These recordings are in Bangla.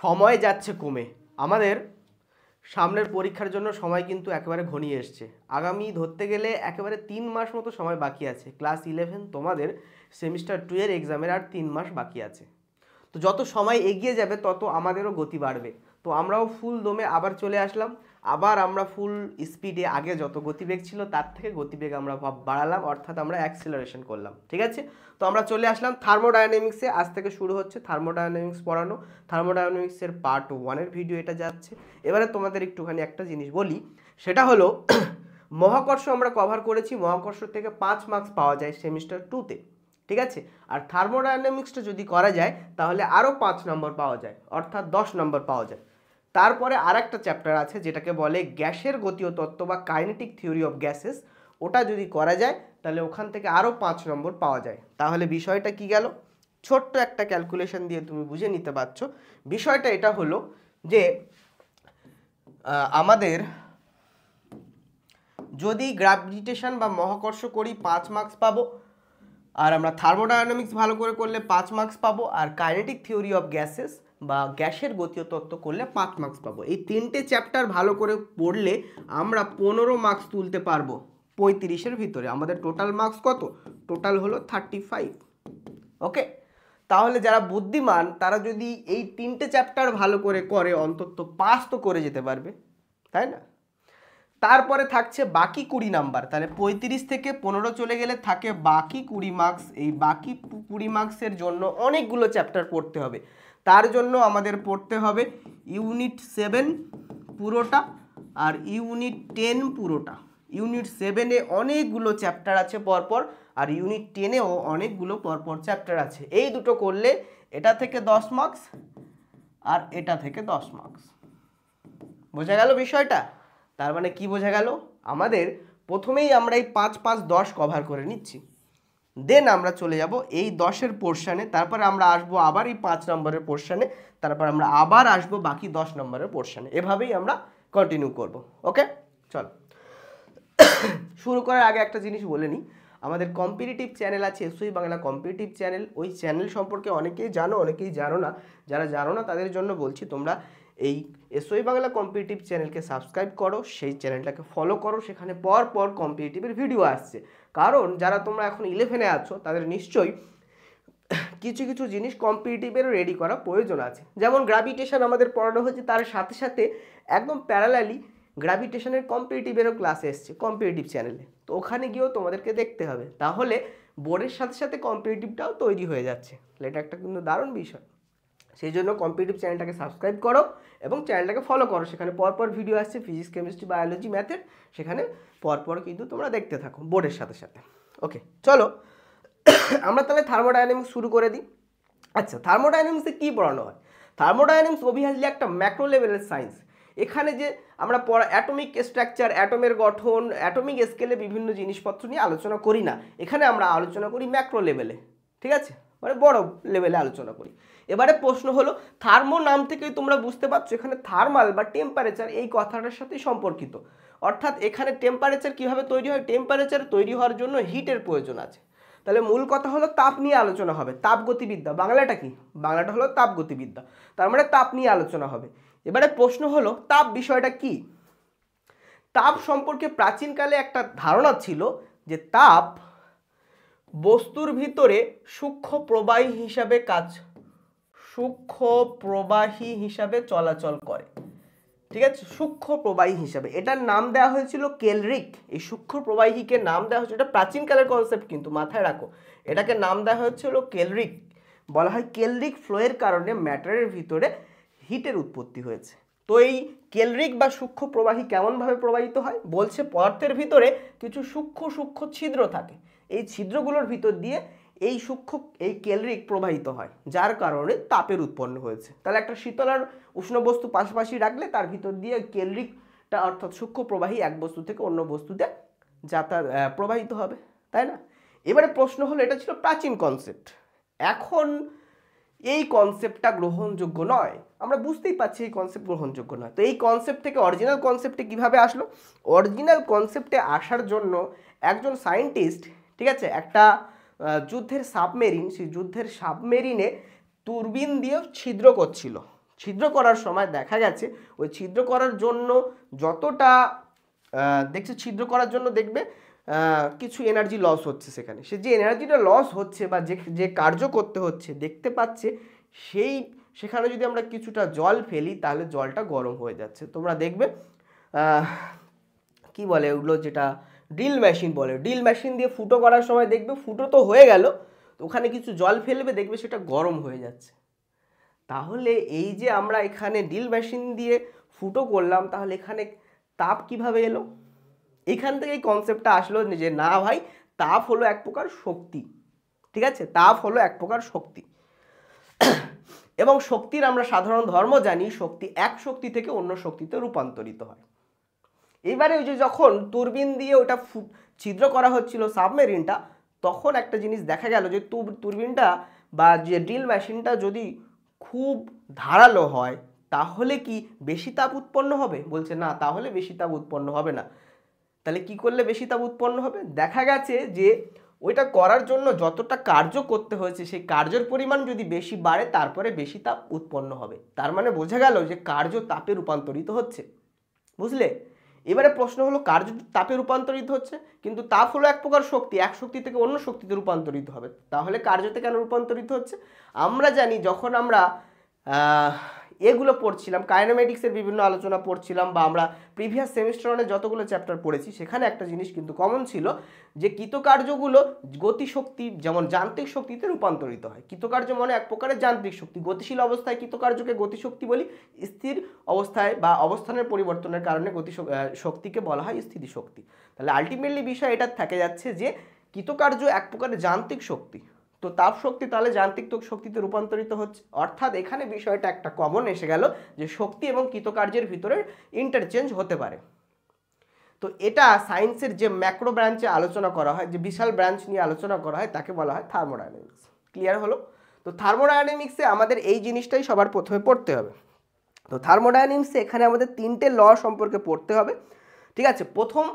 সময় যাচ্ছে কমে, আমাদের সামনের পরীক্ষার জন্য সময় কিন্তু একেবারে ঘনিয়ে এসছে। আগামী ধরতে গেলে একেবারে 3 মাস মতো সময় বাকি আছে। ক্লাস 11 তোমাদের সেমিস্টার 2 এর এক্সামের আর 3 মাস বাকি আছে। তো যত সময় এগিয়ে যাবে তত আমাদেরও গতি বাড়বে। তো আমরাও ফুল দমে আবার চলে আসলাম, আবার আমরা ফুল স্পিডে আগে যত গতিবেগ ছিল তার থেকে গতিবেগ আমরা বাড়ালাম, অর্থাৎ আমরা অ্যাক্সিলারেশন করলাম। ঠিক আছে, তো আমরা চলে আসলাম থার্মোডায়নামিক্সে। আজ থেকে শুরু হচ্ছে থার্মোডায়নামিক্স পড়ানো। থার্মোডায়নামিক্সের পার্ট 1-এর ভিডিও এটা যাচ্ছে। এবারে তোমাদের একটুখানি একটা জিনিস বলি, সেটা হলো মহাকর্ষ আমরা কভার করেছি। মহাকর্ষ থেকে 5 মার্কস পাওয়া যায় সেমিস্টার 2-তে। ঠিক আছে, আর থার্মোডায়নামিক্সটা যদি করা যায় তাহলে আরও 5 নম্বর পাওয়া যায়, অর্থাৎ 10 নম্বর পাওয়া যায়। তারপরে আরেকটা চ্যাপ্টার আছে যেটাকে বলে গ্যাসের গতীয় তত্ত্ব বা কাইনেটিক থিওরি অফ গ্যাসেস। ওটা যদি করা যায় তাহলে ওখান থেকে আরও 5 নম্বর পাওয়া যায়। তাহলে বিষয়টা কি গেল, ছোট্ট একটা ক্যালকুলেশন দিয়ে তুমি বুঝে নিতে পারছো। বিষয়টা এটা হলো যে আমাদের যদি গ্র্যাভিটেশন বা মহাকর্ষ করি 5 মার্কস পাবো, আর আমরা থার্মোডায়নামিক্স ভালো করে করলে 5 মার্কস পাবো, আর কাইনেটিক থিওরি অফ গ্যাসেস বা গ্যাসের গতীয় তত্ত্ব করলে 5 মার্কস পাবো। এই 3টে চ্যাপ্টার ভালো করে পড়লে আমরা 15 মার্কস তুলতে পারবো 35-এর ভিতরে। আমাদের টোটাল মার্কস কত? টোটাল হলো 35। ওকে, তাহলে যারা বুদ্ধিমান তারা যদি এই 3টে চ্যাপ্টার ভালো করে করে অন্তত পাস তো করে যেতে পারবে, তাই না? তারপরে থাকছে বাকি 20 নাম্বার। তাহলে 35 থেকে 15 চলে গেলে থাকে বাকি 20 মার্কস। এই বাকি 20 মার্কসের জন্য অনেকগুলো চ্যাপ্টার পড়তে হবে। তার জন্য আমাদের পড়তে হবে ইউনিট 7 পুরোটা আর ইউনিট 10 পুরোটা। ইউনিট 7-এ অনেকগুলো চ্যাপ্টার আছে পরপর, আর ইউনিট 10-এও অনেকগুলো পরপর চ্যাপ্টার আছে। এই দুটো করলে এটা থেকে 10 মার্কস আর এটা থেকে 10 মার্কস। বোঝা গেল বিষয়টা? তার মানে কি বোঝা গেল, আমাদের প্রথমেই আমরা এই 5 5 10 কভার করে নিচ্ছি, দেন আমরা চলে যাব এই 10-এর পোর্শনে, তারপরে আমরা আসবো আবার এই 5 নম্বরের পোর্শনে, তারপর আমরা আবার আসবো বাকি 10 নম্বরের পোর্শনে। এভাবেই আমরা কন্টিনিউ করব। ওকে, চল শুরু করার আগে একটা জিনিস বলে নিই, আমাদের কম্পিটিটিভ চ্যানেল আছে এসওই বাংলা কম্পিটিটিভ চ্যানেল। ওই চ্যানেল সম্পর্কে অনেকেই জানো, অনেকেই জানো না। যারা জানো না তাদের জন্য বলছি, তোমরা এই এসওই বাংলা কম্পিটিটিভ চ্যানেলকে সাবস্ক্রাইব করো, সেই চ্যানেলটাকে ফলো করো। সেখানে পর কম্পিটিটিভের ভিডিও আসছে। কারণ যারা তোমরা এখন 11-এ আছো তাদের নিশ্চয়ই কিছু কিছু জিনিস কম্পিটিটিভের রেডি করা প্রয়োজন আছে। যেমন গ্র্যাভিটেশন আমাদের পড়ানো হচ্ছে, তার সাথে সাথে একদম প্যারালালি গ্র্যাভিটেশনের কম্পিটিটিভেরও ক্লাস এসছে কম্পিটিটিভ চ্যানেলে। তো ওখানে গিয়েও তোমাদেরকে দেখতে হবে, তাহলে বোর্ডের সাথে সাথে কম্পিটিটিভটাও তৈরি হয়ে যাচ্ছে। এটা একটা কিন্তু দারুণ বিষয়। সেই জন্য কম্পিটিটিভ চ্যানেলটাকে সাবস্ক্রাইব করো এবং চ্যানেলটাকে ফলো করো। সেখানে পরপর ভিডিও আসছে ফিজিক্স, কেমিস্ট্রি, বায়োলজি, ম্যাথের। সেখানে পরপর কিন্তু তোমরা দেখতে থাকো বোর্ডের সাথে সাথে। ওকে, চলো আমরা তাহলে থার্মোডায়নামিক্স শুরু করে দিই। আচ্ছা, থার্মোডায়নামিক্সে কী পড়ানো হয়? থার্মোডায়নামিক্স অবভিয়াসলি একটা ম্যাক্রো লেভেলের সায়েন্স। এখানে যে আমরা অ্যাটমিক স্ট্রাকচার, অ্যাটমের গঠন, অ্যাটমিক স্কেলে বিভিন্ন জিনিসপত্র নিয়ে আলোচনা করি না। এখানে আমরা আলোচনা করি ম্যাক্রো লেভেলে। ঠিক আছে, মানে বড় লেভেলে আলোচনা করি। এবারে প্রশ্ন হলো, থার্মো নাম থেকেই তোমরা বুঝতে পারছো এখানে থার্মাল বা টেম্পারেচার এই কথাটার সাথে সম্পর্কিত। অর্থাৎ এখানে টেম্পারেচার কীভাবে তৈরি হয়, টেম্পারেচার তৈরি হওয়ার জন্য হিটের প্রয়োজন আছে। তাহলে মূল কথা হলো তাপ নিয়ে আলোচনা হবে। তাপগতিবিদ্যা, বাংলাটা কি? বাংলাটা হলো তাপগতিবিদ্যা। তার মানে তাপ নিয়ে আলোচনা হবে। এবারে প্রশ্ন হলো, তাপ বিষয়টা কি? তাপ সম্পর্কে প্রাচীনকালে একটা ধারণা ছিল যে তাপ বস্তুর ভিতরে সূক্ষ্ম প্রবাহী হিসাবে চলাচল করে। ঠিক আছে, সূক্ষ্ম প্রবাহী হিসাবে এটার নাম দেওয়া হয়েছিল কেলরিক। এই সূক্ষ্ম প্রবাহীকে নাম দেওয়া হয়েছিল, এটা প্রাচীনকালের কনসেপ্ট কিন্তু মাথায় রাখো। এটাকে নাম দেওয়া হয়েছিল কেলরিক। বলা হয় কেলরিক ফ্লোয়ের কারণে ম্যাটারের ভিতরে হিটের উৎপত্তি হয়েছে। তো এই কেলরিক বা সূক্ষ্ম প্রবাহী কেমনভাবে প্রবাহিত হয়? বলছে পদার্থের ভিতরে কিছু সূক্ষ্ম ছিদ্র থাকে, এই ছিদ্রগুলোর ভিতর দিয়ে এই কেলরিক প্রবাহিত হয়, যার কারণে তাপের উৎপন্ন হয়েছে। তাহলে একটা শীতল আর উষ্ণ বস্তু পাশাপাশি রাখলে তার ভিতর দিয়ে কেলরিকটা অর্থাৎ সূক্ষ্ম প্রবাহী এক বস্তু থেকে অন্য বস্তুতে প্রবাহিত হবে, তাই না? এবারে প্রশ্ন হলো, এটা ছিল প্রাচীন কনসেপ্ট, এখন এই কনসেপ্টটা গ্রহণযোগ্য নয়। আমরা বুঝতেই পারছি এই কনসেপ্ট গ্রহণযোগ্য নয়। তো এই কনসেপ্ট থেকে অরিজিনাল কনসেপ্টে কিভাবে আসলো? অরিজিনাল কনসেপ্টে আসার জন্য একজন সায়েন্টিস্ট, ঠিক আছে, একটা যুদ্ধের সাবমেরিন, সেই যুদ্ধের সাবমেরিনে দূরবীন দিয়ে ছিদ্র করছিল। ছিদ্র করার সময় দেখা গেছে ওই ছিদ্র করার জন্য যতটা দেখছে, ছিদ্র করার জন্য দেখবে কিছু এনার্জি লস হচ্ছে, সেখানে সে যে এনার্জিটা লস হচ্ছে বা যে কার্য করতে হচ্ছে দেখতে পাচ্ছে, সেখানে যদি আমরা কিছুটা জল ফেলি তাহলে জলটা গরম হয়ে যাচ্ছে। তোমরা দেখবে কি বলে ওগুলো, যেটা ড্রিল মেশিন বলে, ড্রিল মেশিন দিয়ে ফুটো করার সময় দেখবে ফুটো তো হয়ে গেল, ওখানে কিছু জল ফেলবে দেখবে সেটা গরম হয়ে যাচ্ছে। তাহলে এই যে আমরা এখানে ড্রিল মেশিন দিয়ে ফুটো করলাম, তাহলে এখানে তাপ কিভাবে এলো? এখান থেকে এই কনসেপ্টটা আসলো যে না ভাই, তাপ হলো এক প্রকার শক্তি। ঠিক আছে, তাপ হলো এক প্রকার শক্তি এবং শক্তির আমরা সাধারণ ধর্ম জানি, শক্তি এক শক্তি থেকে অন্য শক্তিতে রূপান্তরিত হয়। এবারে ওই যে যখন তুরবিন দিয়ে ওটা ছিদ্র করা হচ্ছিল সাবমেরিনটা, তখন একটা জিনিস দেখা গেল যে তুরবিনটা বা যে ড্রিল মেশিনটা যদি খুব ধারালো হয় তাহলে কি বেশি তাপ উৎপন্ন হবে? বলছে না, তাহলে বেশি তাপ উৎপন্ন হবে না। তাহলে কি করলে বেশি তাপ উৎপন্ন হবে? দেখা গেছে যে ওইটা করার জন্য যতটা কার্য করতে হয়েছে সেই কার্যের পরিমাণ যদি বেশি বাড়ে তারপরে বেশি তাপ উৎপন্ন হবে। তার মানে বোঝা গেল যে কার্য তাপে রূপান্তরিত হচ্ছে। বুঝলে? এবারে প্রশ্ন হলো, কার্য তাপে রূপান্তরিত হচ্ছে, কিন্তু তাপ হলো এক প্রকার শক্তি, এক শক্তি থেকে অন্য শক্তিতে রূপান্তরিত হবে, তাহলে কার্যতে কেন রূপান্তরিত হচ্ছে? আমরা জানি যখন আমরা এগুলো পড়ছিলাম, কাইনেমেটিক্সের বিভিন্ন আলোচনা পড়ছিলাম, বা আমরা প্রিভিয়াস সেমিস্টারে যতগুলো চ্যাপ্টার পড়েছি সেখানে একটা জিনিস কিন্তু কমন ছিল যে কৃতকার্যগুলো গতিশক্তি যেমন যান্ত্রিক শক্তিতে রূপান্তরিত হয়। কৃতকার্য মানে এক প্রকারের যান্ত্রিক শক্তি। গতিশীল অবস্থায় কৃতকার্যকে গতিশক্তি বলি, স্থির অবস্থায় বা অবস্থানের পরিবর্তনের কারণে শক্তিকে বলা হয় স্থিতিশক্তি। তাহলে আলটিমেটলি বিষয় এটা থেকে যাচ্ছে যে কৃতকার্য এক প্রকারের যান্ত্রিক শক্তি, তো তাপ শক্তি তাহলে যান্ত্রিক শক্তিতে রূপান্তরিত হচ্ছে। অর্থাৎ এখানে বিষয়টা একটা কমন এসে গেল যে শক্তি এবং কৃতকার্যের ভিতরে ইন্টারচেঞ্জ হতে পারে। তো এটা সায়েন্সের যে ম্যাক্রো ব্রাঞ্চে আলোচনা করা হয়, যে বিশাল ব্রাঞ্চ নিয়ে আলোচনা করা হয়, তাকে বলা হয় থার্মোডাইনামিক্স। ক্লিয়ার হলো? তো থার্মোডাইনামিক্সে আমাদের এই জিনিসটাই সবার প্রথমে পড়তে হবে। তো থার্মোডাইনামিক্সে এখানে আমাদের তিনটে ল সম্পর্কে পড়তে হবে। ঠিক আছে, প্রথম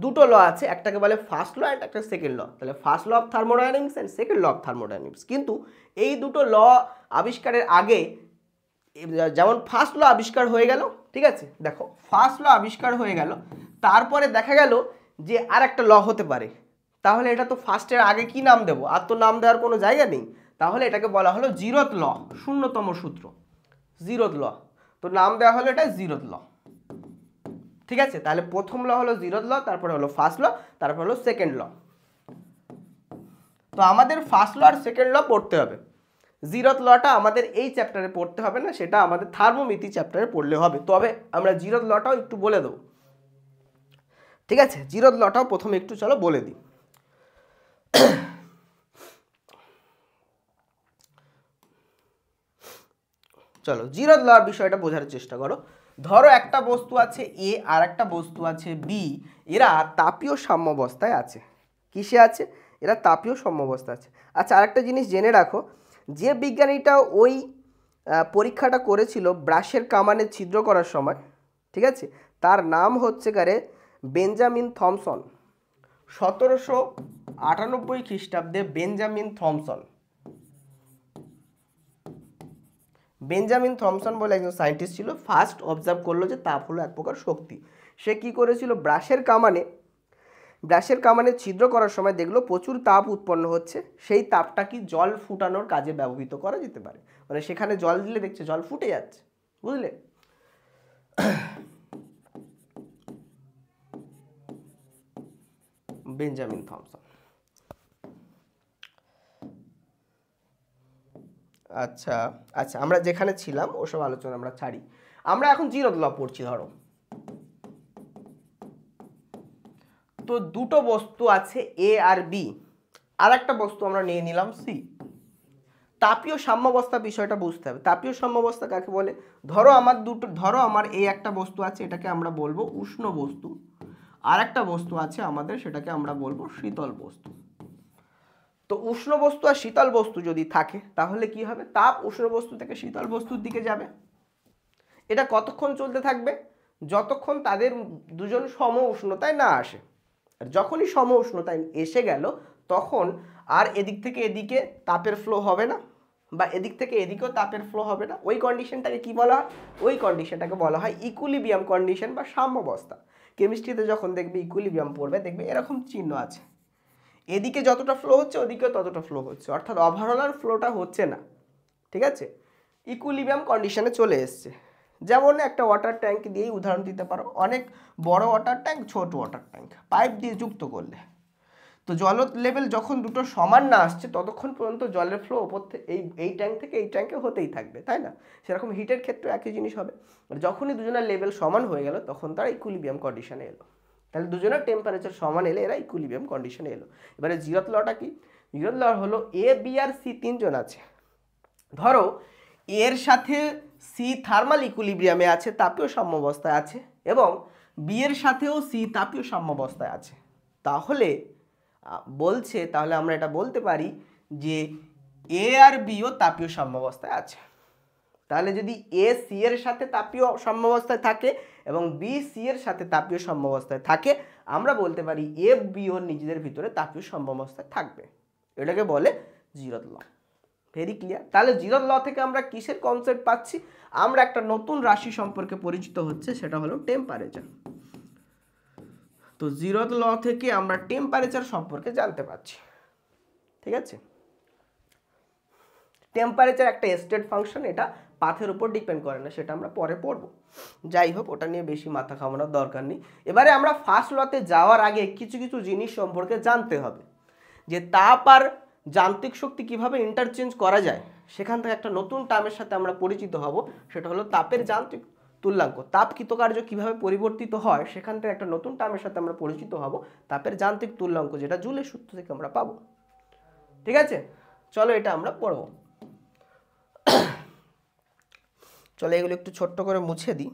দুটো ল আছে, একটাকে বলে ফার্স্ট ল অ্যান্ড একটা সেকেন্ড ল। তাহলে first law of thermodynamics and second law of thermodynamics. কিন্তু এই দুটো ল আবিষ্কারের আগে, যেমন ফার্স্ট ল আবিষ্কার হয়ে গেল, ঠিক আছে, দেখো ফার্স্ট ল আবিষ্কার হয়ে গেল, তারপরে দেখা গেল যে আর একটা ল হতে পারে, তাহলে এটা তো ফার্স্টের আগে কি নাম দেবো? আর তো নাম দেওয়ার কোনো জায়গা নেই, তাহলে এটাকে বলা হলো জিরোথ ল, শূন্যতম সূত্র, জিরোথ ল। তো নাম দেওয়া হলো এটা জিরোথ ল। ঠিক আছে, তাহলে প্রথম ল হলো জিরোথ ল, তারপরে হলো ফার্স্ট ল, তারপর হলো সেকেন্ড ল। তো আমাদের ফার্স্ট ল আর সেকেন্ড ল পড়তে হবে। জিরোথ লটা আমাদের এই চ্যাপ্টারে পড়তে হবে না, সেটা আমাদের থার্মোমিতি চ্যাপ্টারে পড়লে হবে। তবে আমরা জিরোথ লটাও একটু বলে দেবো। ঠিক আছে, জিরোথ লটাও প্রথমে একটু চলো বলে দিই। চলো জিরোথ লর বিষয়টা বোঝার চেষ্টা করো। ধরো একটা বস্তু আছে এ আর একটা বস্তু আছে বি, এরা তাপীয় সাম্যাবস্থায় আছে। কিসে আছে? এরা তাপীয় সাম্যাবস্থায় আছে। আচ্ছা, আরেকটা জিনিস জেনে রাখো, যে বিজ্ঞানীটা ওই পরীক্ষাটা করেছিল ব্রাশের কামানে ছিদ্র করার সময়, ঠিক আছে, তার নাম হচ্ছে কারে বেঞ্জামিন থমসন। 1798 খ্রিস্টাব্দে বেঞ্জামিন থমসন, বেঞ্জামিন থমসন বলে একজন সায়েন্টিস্ট ছিল, ফার্স্ট অবজার্ভ করলো যে তাপ হলো এক প্রকার শক্তি। সে কি করেছিল, ব্রাশের কামানে ছিদ্র করার সময় দেখলো প্রচুর তাপ উৎপন্ন হচ্ছে, সেই তাপটা কি জল ফুটানোর কাজে ব্যবহৃত করা যেতে পারে। মানে সেখানে জল দিলে দেখছে জল ফুটে যাচ্ছে। বুঝলে? Benjamin Thomson. আচ্ছা আচ্ছা, আমরা যেখানে ছিলাম ওসব আলোচনা আমরা ছাড়ি, আমরা এখন জিরোথ ল পড়ছি। ধরো তো দুটো বস্তু আছে এ আর বি, আর একটা বস্তু আমরা নিয়ে নিলাম সি। তাপীয় সাম্যাবস্থা বিষয়টা বুঝতে হবে। তাপীয় সাম্যাবস্থা কাকে বলে? ধরো আমার এই একটা বস্তু আছে, এটাকে আমরা বলবো উষ্ণ বস্তু, আর একটা বস্তু আছে আমাদের, সেটাকে আমরা বলবো শীতল বস্তু। তো উষ্ণ বস্তু আর শীতল বস্তু যদি থাকে তাহলে কি হবে? তাপ উষ্ণ বস্তু থেকে শীতল বস্তুর দিকে যাবে। এটা কতক্ষণ চলতে থাকবে? যতক্ষণ তাদের দুজন সম উষ্ণতায় না আসে। আর যখনই সম উষ্ণতায় এসে গেল তখন আর এদিক থেকে এদিকে তাপের ফ্লো হবে না, বা এদিক থেকে এদিকেও তাপের ফ্লো হবে না, ওই কন্ডিশনটাকে কি বলা হয়? ওই কন্ডিশনটাকে বলা হয় ইকুইলিব্রিয়াম কন্ডিশন বা সাম্যাবস্থা। কেমিস্ট্রিতে যখন দেখবে ইকুইলিব্রিয়াম পড়বে দেখবে এরকম চিহ্ন আছে, এদিকে যতটা ফ্লো হচ্ছে ওদিকেও ততটা ফ্লো হচ্ছে, অর্থাৎ ওভারঅল ফ্লোটা হচ্ছে না, ঠিক আছে, ইকুইলিব্রিয়াম কন্ডিশনে চলে এসছে। যেমন একটা ওয়াটার ট্যাঙ্ক দিয়েই উদাহরণ দিতে পারো, অনেক বড় ওয়াটার ট্যাঙ্ক, ছোট ওয়াটার ট্যাঙ্ক, পাইপ দিয়ে যুক্ত করলে তো জল লেভেল যখন দুটো সমান না আসছে ততক্ষণ পর্যন্ত জলের ফ্লো ওপর থেকে এই ট্যাঙ্ক থেকে এই ট্যাঙ্কে হতেই থাকবে, তাই না? সেরকম হিটের ক্ষেত্রে একই জিনিস হবে, যখনই দুজনের লেভেল সমান হয়ে গেল তখন তারা ইকুইলিব্রিয়াম কন্ডিশনে এলো। তাহলে দুজনের টেম্পারেচার সমান এলে এরা ইকুইলিব্রিয়াম কন্ডিশনে এলো। এবারে জিরোথ লটা কি? জিরোথ ল হলো এ বি আর সি তিনজন আছে, ধরো এর সাথে সি থার্মাল ইকুইলিব্রিয়ামে আছে, তাপীয় সাম্যাবস্থায় আছে, এবং বি এর সাথেও সি তাপীয় সাম্যাবস্থায় আছে। তাহলে আমরা এটা বলতে পারি যে এ আর বিও তাপীয় সাম্যাবস্থায় আছে। তাহলে যদি এ সি এর সাথে তাপীয় সাম্যাবস্থায় থাকে এবং বি সি এর সাথে তাপীয় সাম্যাবস্থায় থাকে, আমরা বলতে পারি এ বিও নিজেদের ভিতরে তাপীয় সাম্যাবস্থায় থাকবে। এটাকে বলে জিরোথ ল। Very clear. তাহলে জিরোথ ল থেকে আমরা কিসের কনসেপ্ট পাচ্ছি? আমরা একটা নতুন রাশি সম্পর্কে পরিচিত হচ্ছে, সেটা হলো টেম্পারেচার। তো জিরোথ ল থেকে আমরা টেম্পারেচার সম্পর্কে জানতে পারছি, ঠিক আছে? টেম্পারেচার একটা স্টেট ফাংশন, এটা পাথের উপর ডিপেন্ড করে না, সেটা আমরা পরে পড়ব। যাই হোক, ওটা নিয়ে বেশি মাথা ঘামানোর দরকার নেই। এবারে আমরা ফার্স্ট লতে যাওয়ার আগে কিছু কিছু জিনিস সম্পর্কে জানতে হবে, যে তাপ আর যান্ত্রিক শক্তি কিভাবে ইন্টারচেঞ্জ করা যায়। সেখান থেকে একটা নতুন টার্মের সাথে আমরা পরিচিত হব, সেটা হলো তাপের যান্ত্রিক তুল্যাঙ্ক। তাপ কৃতকার্য কিভাবে পরিবর্তিত হয় সেখান থেকে একটা নতুন টার্মের সাথে আমরা পরিচিত হব, তাপের যান্ত্রিক তুল্যাঙ্ক, যেটা জুলের সূত্র থেকে আমরা পাবো। ঠিক আছে, চলো এটা আমরা পড়ব। চলো এগুলো একটু ছোট্ট করে মুছে দিই।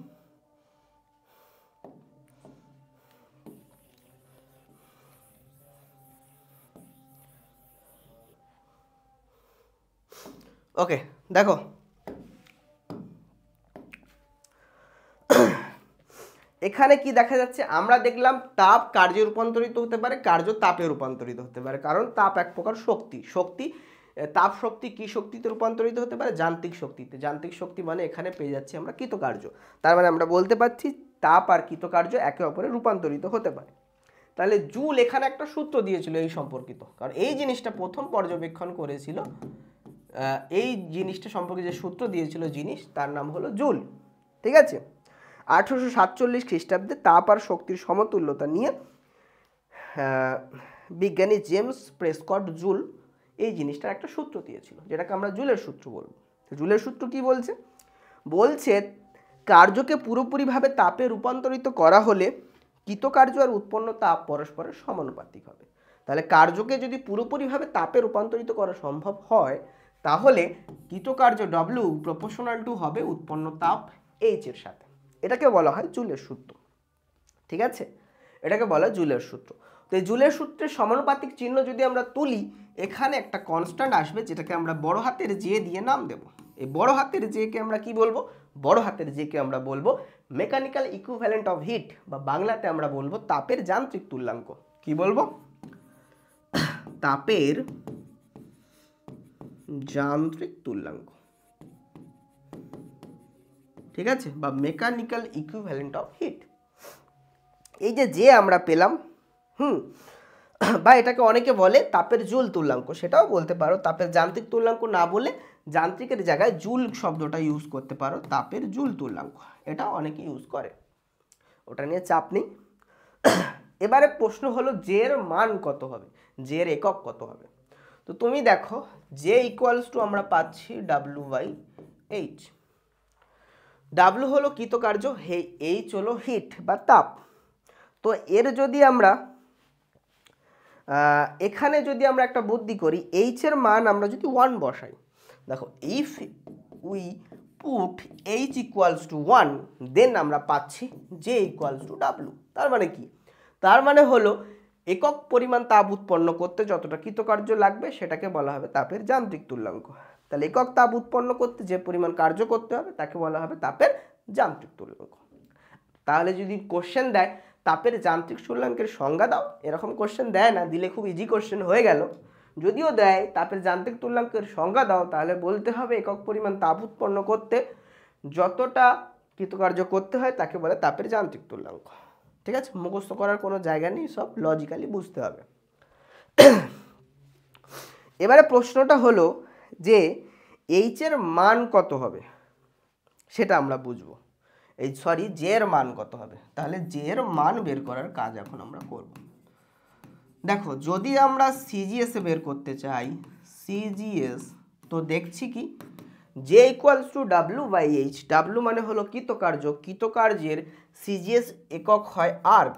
ওকে, দেখো এখানে কি দেখা যাচ্ছে, আমরা দেখলাম তাপ কার্যে রূপান্তরিত হতে পারে, কার্য তাপে রূপান্তরিত হতে পারে, কারণ তাপ এক প্রকার শক্তি। তাপ শক্তি কি শক্তিতে রূপান্তরিত হতে পারে? যান্ত্রিক শক্তিতে। যান্ত্রিক শক্তি মানে এখানে পেয়ে যাচ্ছি আমরা কৃতকার্য। তার মানে আমরা বলতে পারছি তাপ আর কৃতকার্য একে অপরে রূপান্তরিত হতে পারে। তাহলে জুল এখানে একটা সূত্র দিয়েছিল এই সম্পর্কিত, কারণ এই জিনিসটা প্রথম পর্যবেক্ষণ করেছিল, এই জিনিসটা সম্পর্কে যে সূত্র দিয়েছিল জিনিস, তার নাম হলো জুল। ঠিক আছে, 1847 খ্রিস্টাব্দে তাপ আর শক্তির সমতুল্যতা নিয়ে বিজ্ঞানী জেমস প্রেসকট জুল এই জিনিসটার একটা সূত্র দিয়েছিল, যেটাকে আমরা জুলের সূত্র বলব। জুলের সূত্র কি বলছে? বলছে কার্যকে পুরোপুরিভাবে তাপে রূপান্তরিত করা হলে কৃতকার্য আর উৎপন্ন তাপ পরস্পরের সমানুপাতিক হবে। তাহলে কার্যকে যদি পুরোপুরিভাবে তাপে রূপান্তরিত করা সম্ভব হয়, তাহলে কৃতকার্য W প্রপোর্শনাল টু হবে উৎপন্ন তাপ H এর সাথে। এটাকে বলা হয় জুলের সূত্র। ঠিক আছে, এটাকে বলা হয় জুলের সূত্র। তো এই জুলের সূত্রের সমানুপাতিক চিহ্ন যদি আমরা তুলি, এখানে একটা কনস্ট্যান্ট আসবে, যেটাকে আমরা বড় হাতের জে দিয়ে নাম দেব। এই বড় হাতের জে কে আমরা কি বলবো? বড় হাতের জে কে আমরা বলবো মেকানিক্যাল ইকুইভ্যালেন্ট অফ হিট, বা বাংলাতে আমরা বলবো তাপের যান্ত্রিক তুল্যাঙ্ক। কি বলবো? তাপের যান্ত্রিক তুল্যাঙ্ক। ঠিক আছে, বা মেকানিক্যাল ইকুইভ্যালেন্ট অফ হিট। এই যে আমরা পেলাম, বা এটাকে অনেকে বলে তাপের জুল তুল্যাঙ্ক, সেটাও বলতে পারো। তাপের যান্ত্রিক তুল্যাঙ্ক না বলে যান্ত্রিকের জায়গায় জুল শব্দটা ইউজ করতে পারো, তাপের জুল তুল্যাঙ্ক, এটা অনেকে ইউজ করে, ওটা নিয়ে চাপ নেই। এবারে প্রশ্ন হলো জে এর মান কত হবে, জে এর একক কত হবে? তো তুমি দেখো, জে ইকুয়ালস টু আমরা পাচ্ছি W/H। ডাব্লু হলো কৃতকার্য, H হলো হিট বা তাপ। তো এর যদি আমরা এখানে যদি আমরা একটা বুদ্ধি করি, H এর মান আমরা যদি 1 বসাই, দেখো if we put H equals to 1, দেন আমরা পাচ্ছি J ইকুয়ালস টু W। তার মানে কি? তার মানে হলো একক পরিমাণ তাপ উৎপন্ন করতে যতটা কৃতকার্য লাগবে সেটাকে বলা হবে তাপের যান্ত্রিক তুল্যাঙ্ক। তাহলে একক তাপ উৎপন্ন করতে যে পরিমাণ কার্য করতে হবে তাকে বলা হবে তাপের যান্ত্রিক তুল্যাঙ্ক। তাহলে যদি কোশ্চেন দেয় তাপের যান্ত্রিক তুল্যাঙ্কের সংজ্ঞা দাও, এরকম কোশ্চেন দেয় না, দিলে খুব ইজি কোশ্চেন হয়ে গেল, যদিও দেয় তাপের যান্ত্রিক তুল্যাঙ্কের সংজ্ঞা দাও, তাহলে বলতে হবে একক পরিমাণ তাপ উৎপন্ন করতে যতটা কৃতকার্য করতে হয় তাকে বলে তাপের যান্ত্রিক তুল্যাঙ্ক। ঠিক আছে, মুখস্থ করার কোনো জায়গা নেই, সব লজিক্যালি বুঝতে হবে। এবারে প্রশ্নটা হলো যে এইচ এর মান কত হবে সেটা আমরা বুঝবো, জে এর মান কত হবে। তাহলে জে এর মান বের করার কাজ এখন আমরা করব। দেখো, যদি আমরা সিজিএস এ বের করতে চাই, সিজিএস, তো দেখছি কি J equals to W by H. W মানে হলো কৃতকার্য, কৃতকার্যের সিজিএস একক হয় আর্ক,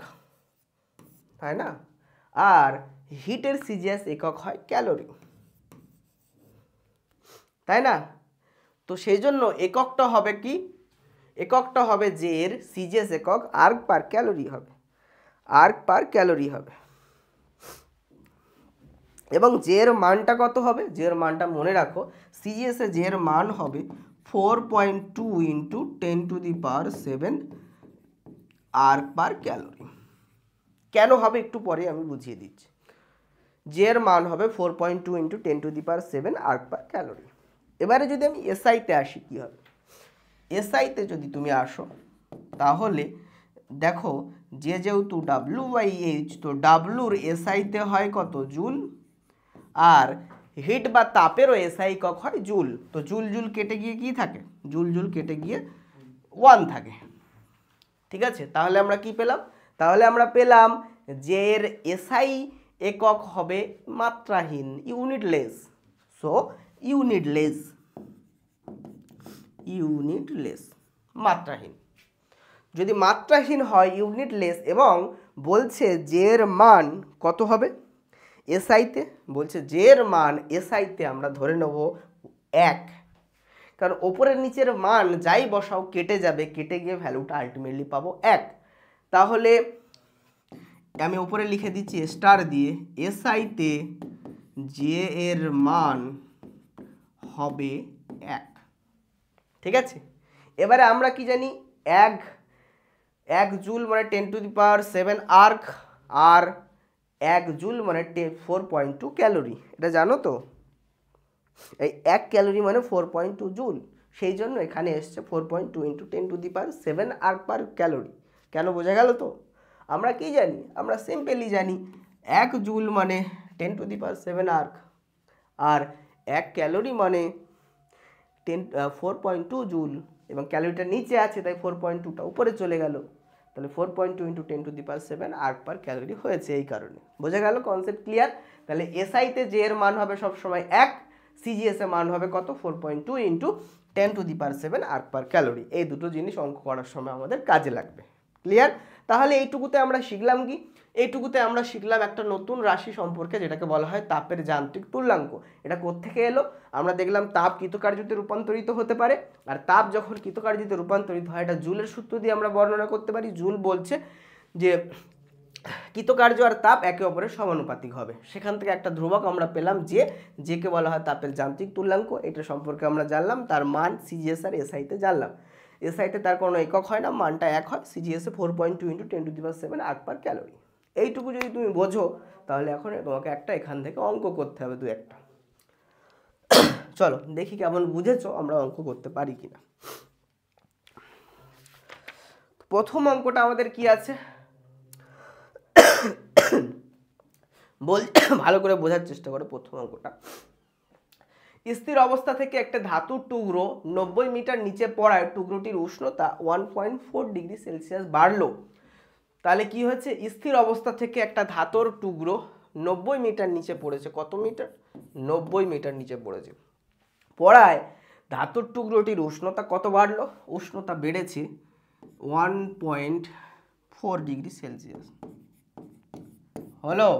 তাই না, আর হিটের সিজিএস একক হয় ক্যালোরি, তাই না। তো সেই জন্য এককটা হবে কি, এককটা হবে জে এর সিজিএস একক আর্ক পার ক্যালোরি হবে, আর্ক পার ক্যালোরি হবে। এবং জে এর মানটা কত হবে, জে এর মানটা মনে রাখো, সিজিএস এ জে এর মান হবে 4.2 ইন্টু 10⁻⁷ আর্ক পার ক্যালোরি। কেন হবে একটু পরে আমি বুঝিয়ে দিচ্ছি। জে এর মান হবে 4.2 ইন্টু 10⁻⁷ আর্ক পার ক্যালোরি। এবারে যদি আমি এসআইতে আসি, কি হবে, এসআইতে যদি তুমি আসো তাহলে দেখো যে যেহেতু ডাব্লু বাই এইচ, তো ডাব্লুর এসআইতে হয় কত, জুল, আর হিট বা তাপেরও এসআই একক হয় জুল। তো জুল জুল কেটে গিয়ে কি থাকে, জুল জুল কেটে গিয়ে 1 থাকে। ঠিক আছে, তাহলে আমরা কি পেলাম, তাহলে আমরা পেলাম যে এর এসআই একক হবে মাত্রাহীন, ইউনিটলেস। সো ইউনিটলেস, ইউনিটলেস, মাত্রাহীন। যদি মাত্রাহীন হয়, ইউনিটলেস, এবং বলছে জে এর মান কত হবে এসআইতে, বলছে জে এর মান এসআইতে আমরা ধরে নেব 1, কারণ ওপরের নিচের মান যাই বসাও কেটে যাবে, কেটে গিয়ে ভ্যালুটা আলটিমেটলি পাবো 1। তাহলে আমি উপরে লিখে দিচ্ছি স্টার দিয়ে, এসআইতে জে এর মান হবে 1। ঠিক আছে, এবারে আমরা কি জানি, 1 জুল মানে 10⁻⁷ আর্ক, আর 1 জুল মানে 4.2 ক্যালোরি, এটা জানো তো। এই 1 ক্যালোরি মানে 4.2 জুল, সেই জন্য এখানে এসছে 4.2 ইন্টু 10⁻⁷ আর্ক পার ক্যালোরি। কেন, বোঝা গেল তো। আমরা কি জানি, আমরা সিম্পলি জানি 1 জুল মানে 10⁻⁷ আর্ক, আর 1 ক্যালোরি মানে 4.2 জুল, এবং ক্যালোরিটা নিচে আছে তাই 4.2টা উপরে চলে গেল, তাহলে 4.2 ইন্টু 10⁻⁷ আর্ক পার ক্যালোরি হয়েছে, এই কারণে। বোঝা গেল, কনসেপ্ট ক্লিয়ার। তাহলে এসআইতে জে এর মান হবে সবসময় 1, সিজিএস এর মান হবে কত, 4.2 ইন্টু 10⁻⁷ আর্ক পার ক্যালোরি। এই দুটো জিনিস অঙ্ক করার সময় আমাদের কাজে লাগবে। ক্লিয়ার। তাহলে এইটুকুতে আমরা শিখলাম কি, এইটুকুতে আমরা শিখলাম একটা নতুন রাশি সম্পর্কে, যেটাকে বলা হয় তাপের যান্ত্রিক তুল্যাঙ্ক। এটা কোত্থেকে এলো, আমরা দেখলাম তাপ কৃতকার্যতে রূপান্তরিত হতে পারে, আর তাপ যখন কৃতকার্যতে রূপান্তরিত হয় এটা জুলের সূত্র দিয়ে আমরা বর্ণনা করতে পারি। জুল বলছে যে কৃতকার্য আর তাপ একে অপরের সমানুপাতিক হবে, সেখান থেকে একটা ধ্রুবক আমরা পেলাম যে, যেকে বলা হয় তাপের যান্ত্রিক তুল্যাঙ্ক। এটা সম্পর্কে আমরা জানলাম, তার মান সিজিএস আর এসআইতে জানলাম। এসআইতে তার কোনো একক হয় না, মানটা 1 হয়, সিজিএসে 4.2 ইন্টু 10⁻⁷ আর্ক পার ক্যালোরি। এইটুকু যদি তুমি বোঝো তাহলে এখন তোমাকে একটা এখান থেকে অঙ্ক করতে হবে, 2-1টা। চলো দেখি কেমন বুঝেছো, আমরা অঙ্ক করতে পারি কিনা। প্রথম অঙ্কটা আমাদের কি আছে ভালো করে বোঝার চেষ্টা করো। প্রথম অঙ্কটা, স্থির অবস্থা থেকে একটা ধাতুর টুকরো 90 মিটার নিচে পড়ায় টুকরোটির উষ্ণতা 1.4 ডিগ্রি সেলসিয়াস বাড়লো। তাহলে কি হয়েছে, স্থির অবস্থা থেকে একটা ধাতুর টুকরো 90 মিটার নিচে পড়েছে, কত মিটার, 90 মিটার নিচে পড়েছে, পড়ায় ধাতুর টুকরোটির উষ্ণতা কত বাড়লো, উষ্ণতা বেড়েছে 1.4 ডিগ্রি সেলসিয়াস। হলো,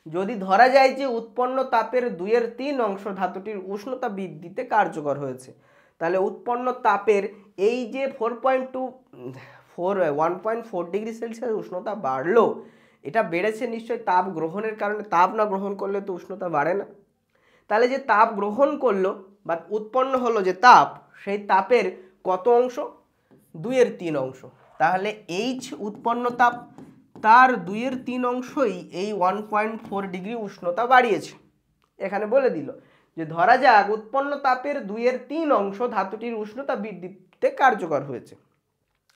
যদি ধরা যায় যে উৎপন্ন তাপের 2/3 অংশ ধাতুটির উষ্ণতা বৃদ্ধিতে কার্যকর হয়েছে, তাহলে উৎপন্ন তাপের এই যে 1.4 ডিগ্রি সেলসিয়াস উষ্ণতা বাড়লো, এটা বেড়েছে নিশ্চয়ই তাপ গ্রহণের কারণে। তাপ না গ্রহণ করলে তো উষ্ণতা বাড়ে না। তাহলে যে তাপ গ্রহণ করলো বা উৎপন্ন হলো যে তাপ, সেই তাপের কত অংশ, 2/3 অংশ। তাহলে এইচ উৎপন্ন তাপ, তার 2/3 অংশই এই 1.4 ডিগ্রি উষ্ণতা বাড়িয়েছে। এখানে বলে দিল যে ধরা যাক উৎপন্ন তাপের 2/3 অংশ ধাতুটির উষ্ণতা বৃদ্ধিতে কার্যকর হয়েছে।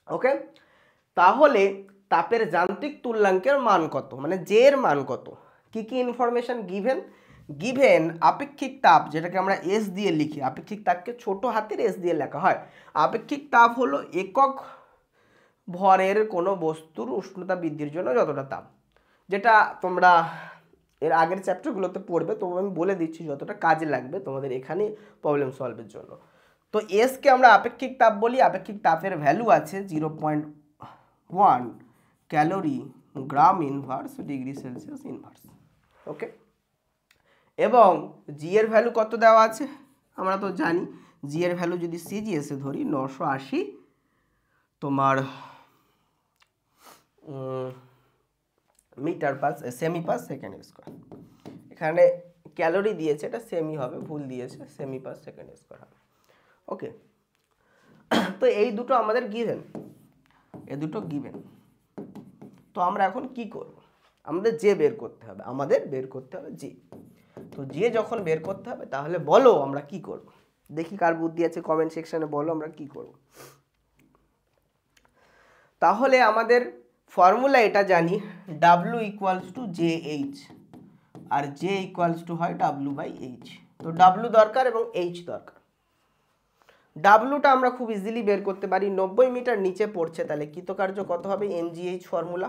ওকে, তাহলে তাপের যান্ত্রিক তুল্যাঙ্কের মান কত, মানে জে এর মান কত? কি কি ইনফরমেশন গিভেন? গিভেন আপেক্ষিক তাপ, যেটাকে আমরা এস দিয়ে লিখি, আপেক্ষিক তাপকে ছোট হাতের এস দিয়ে লেখা হয়। আপেক্ষিক তাপ হলো একক ভরের কোনো বস্তুর উষ্ণতা বৃদ্ধির জন্য যতটা তাপ, যেটা তোমরা এর আগের চ্যাপ্টারগুলোতে পড়বে, তো আমি বলে দিচ্ছি যতটা কাজে লাগবে তোমাদের এখানে প্রবলেম সলভের জন্য। তো এসকে আমরা আপেক্ষিক তাপ বলি। আপেক্ষিক তাপের ভ্যালু আছে 0.1 ক্যালোরি গ্রাম ইনভার্স ডিগ্রি সেলসিয়াস ইনভার্স। ওকে, এবং জি এর ভ্যালু কত দেওয়া আছে আমরা তো জানি। জি এর ভ্যালু যদি সিজিএসে ধরি 980 তোমার metre per cm per second square. এখানে ক্যালোরি দিয়েছে, এটা সেমি হবে, ভুল দিয়েছে, সেমি পার সেকেন্ড স্কোয়ার হবে। ওকে, তো এই দুটো আমাদের গিভেন, এই দুটো গিভেন। তো আমরা এখন কি করব? আমাদের জে বের করতে হবে, আমাদের বের করতে হবে জে। তো জে যখন বের করতে হবে তাহলে বলো আমরা কি করব, দেখি কার বুদ্ধি আছে কমেন্ট সেকশনে বলো আমরা কি করব। তাহলে আমাদের ফর্মুলা এটা জানি, W equals to J H, আর জে ইকুয়ালস টু হয় ডাব্লু বাই এইচ। তো ডাব্লু দরকার এবং এইচ দরকার। ডাব্লুটা আমরা খুব ইজিলি বের করতে পারি, 90 মিটার নিচে পড়ছে, তাহলে কৃতকার্য কত হবে? MGH formula.